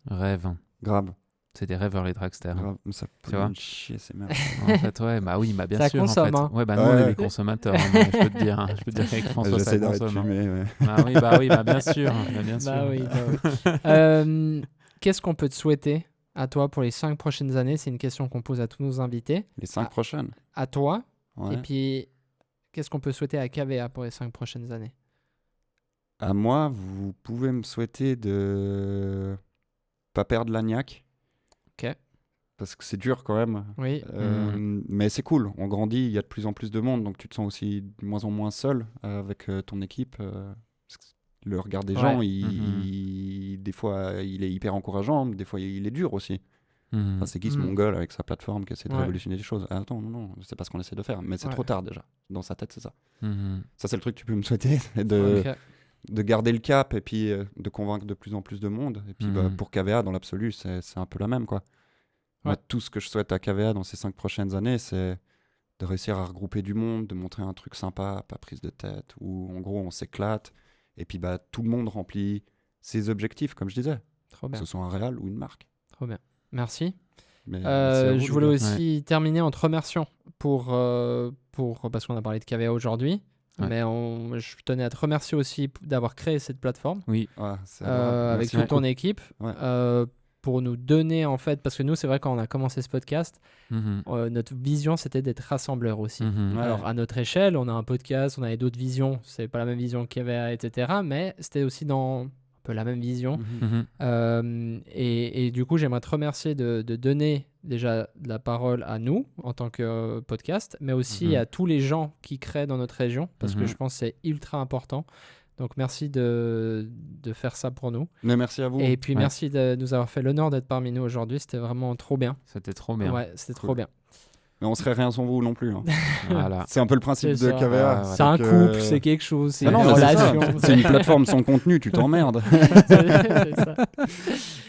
rêvent. Grave. C'est des rêveurs, les dragsters. Ça peut me chier, c'est merde. En fait, bah oui, bah bien ça sûr. Consomme, en fait. Ouais, bah nous, on est des consommateurs. Je peux te dire. Je peux te dire qu'avec François, ça consomme. Bah oui, bien sûr. Qu'est-ce qu'on peut te souhaiter à toi pour les 5 prochaines années ? C'est une question qu'on pose à tous nos invités. Les 5 prochaines ? À toi. Et puis, qu'est-ce qu'on peut souhaiter à KVA pour les 5 prochaines années ? À moi, vous pouvez me souhaiter de pas perdre l'agnac. Ok. Parce que c'est dur quand même. Oui. Mais c'est cool. On grandit, il y a de plus en plus de monde, donc tu te sens aussi de moins en moins seul avec ton équipe. Le regard des gens, des fois, il est hyper encourageant, mais des fois, il est dur aussi. Enfin, c'est qui ce mongol avec sa plateforme qui essaie de révolutionner les choses ? Attends, non, c'est pas ce qu'on essaie de faire. Mais c'est trop tard déjà. Dans sa tête, c'est ça. Ça, c'est le truc que tu peux me souhaiter. De garder le cap et puis de convaincre de plus en plus de monde. Et puis pour KVA, dans l'absolu, c'est un peu la même, quoi. Moi, tout ce que je souhaite à KVA dans ces 5 prochaines années, c'est de réussir à regrouper du monde, de montrer un truc sympa, pas prise de tête, où en gros on s'éclate, et puis tout le monde remplit ses objectifs, comme je disais, Trop que bien. ce soit un réal ou une marque. Trop bien. Merci. Mais merci à vous, Je les voulais gars. aussi terminer en te remerciant parce qu'on a parlé de KVA aujourd'hui. Ouais. Mais je tenais à te remercier aussi d'avoir créé cette plateforme Oui. Ouais, c'est adorable. avec Merci toute ton beaucoup. équipe Ouais. pour nous donner en fait, parce que nous c'est vrai quand on a commencé ce podcast, Mhm. notre vision c'était d'être rassembleur aussi. Mhm. Ouais. Alors à notre échelle, on a un podcast, on avait d'autres visions, c'est pas la même vision qu'il y avait, etc. Mais c'était aussi dans un peu la même vision. Mhm. Mhm. Et du coup, j'aimerais te remercier de donner déjà de la parole à nous en tant que podcast, mais aussi Mhm. à tous les gens qui créent dans notre région, parce que Mhm. je pense que c'est ultra important. Donc merci de faire ça pour nous. Mais merci à vous. Et puis Ouais. merci de nous avoir fait l'honneur d'être parmi nous aujourd'hui. C'était vraiment trop bien. C'était trop bien. Ouais, c'était Cool. trop bien. Mais on serait rien sans vous non plus. Hein. Voilà. C'est un peu le principe C'est de ça. KVA. Ah, C'est un que- couple, c'est quelque chose, c'est Ah une non, mais c'est ça. relation. C'est une plateforme sans contenu, tu t'emmerdes. C'est ça.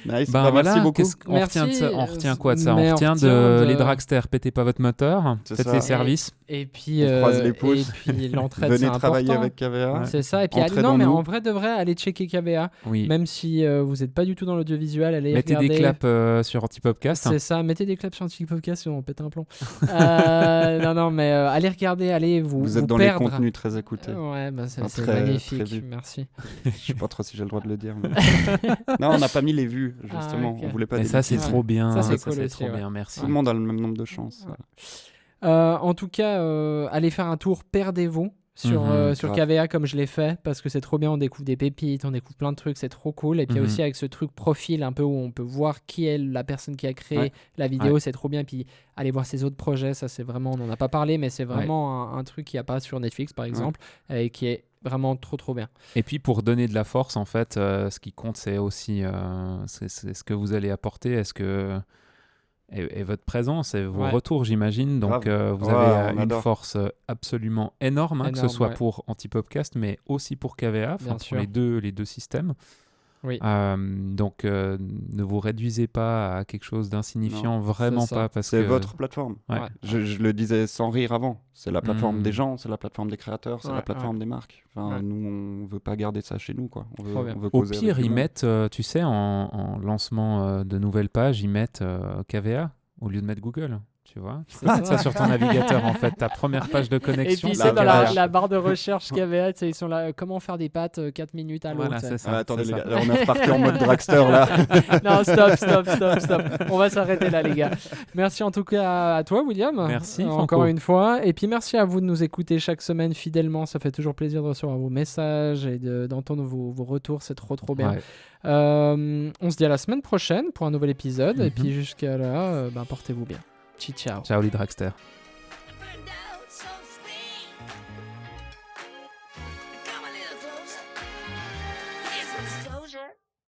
Nice. Ben Bah, voilà, merci beaucoup. on retient de ça, on Merci, retient quoi de ça? mais On on retient retient de de- les dragsters, pétez pas votre moteur, C'est faites ça. les Et- services. Et puis, On croise les pouces. et puis l'entraide, c'est Venez travailler important. avec KVA. C'est ça. Et puis, non, Entraidons-nous. mais en vrai de vrai, allez checker KVA. Oui. Même si vous n'êtes pas du tout dans l'audiovisuel, allez Mettez regarder. des claps sur Antipopcast. C'est ça, mettez des claps sur Anti-Podcast, on pète un plomb. Non, mais allez regarder, allez vous Vous êtes dans perdre. les contenus très écoutés. Ouais, bah, c'est Enfin, c'est très- magnifique, très vu. merci. Je sais pas trop si j'ai le droit de le dire. mais- non, on n'a pas mis les vues, justement. ok. On voulait pas Et des ça, c'est bêtises. trop bien. Ça, c'est cool aussi, trop ouais. bien. Merci. Tout le monde a le même nombre de chances. Ouais. En tout cas, allez faire un tour, perdez-vous sur, Mhm, sur grave. KVA comme je l'ai fait, parce que c'est trop bien, on découvre des pépites, on découvre plein de trucs, c'est trop cool. Et puis il y a Mhm. aussi avec ce truc profil un peu où on peut voir qui est la personne qui a créé Ouais. la vidéo, c'est trop bien. Puis aller voir ses autres projets, ça c'est vraiment, on n'en a pas parlé, mais c'est vraiment un truc qu'il n'y a pas sur Netflix par exemple, et qui est vraiment trop bien. Et puis pour donner de la force, en fait, ce qui compte, c'est aussi c'est ce que vous allez apporter. Est-ce que et votre présence et vos Ouais. retours, j'imagine. Donc Grave. vous Ouais, avez on une adore. force absolument énorme, que ce Énorme, soit ouais. pour Antipopcast, mais aussi pour KVA, Bien pour sûr. les deux systèmes. Oui. Donc ne vous réduisez pas à quelque chose d'insignifiant, vraiment c'est ça. pas, parce C'est que votre plateforme. Ouais. Ouais. Je le disais sans rire avant. C'est la plateforme Mm. des gens, c'est la plateforme des créateurs, c'est Ouais, la plateforme des marques. Enfin, Ouais. nous, on veut pas garder ça chez nous, quoi. On veut, Trop bien. on veut Au causer pire, avec ils le monde. mettent, tu sais, en lancement de nouvelles pages, ils mettent KVA au lieu de mettre Google. Tu vois, C'est c'est ça sur ton navigateur en fait. Ta première page de Et connexion, puis la c'est dans vache. la barre de recherche KVA, tu sais, ils sont là, comment faire des pâtes 4 minutes à l'eau. Voilà, tu sais. c'est ça. attendez, c'est les ça. gars, là, on est reparti en mode dragster, là. Non, stop. On va s'arrêter là, les gars. Merci en tout cas à toi, William. Merci, encore Franco. une fois. Et puis merci à vous de nous écouter chaque semaine fidèlement. Ça fait toujours plaisir de recevoir vos messages et d'entendre vos retours. C'est trop bien. Ouais. On se dit à la semaine prochaine pour un nouvel épisode. Et Mhm. puis jusqu'à là, portez-vous bien. Ciao. Ciao les dragsters.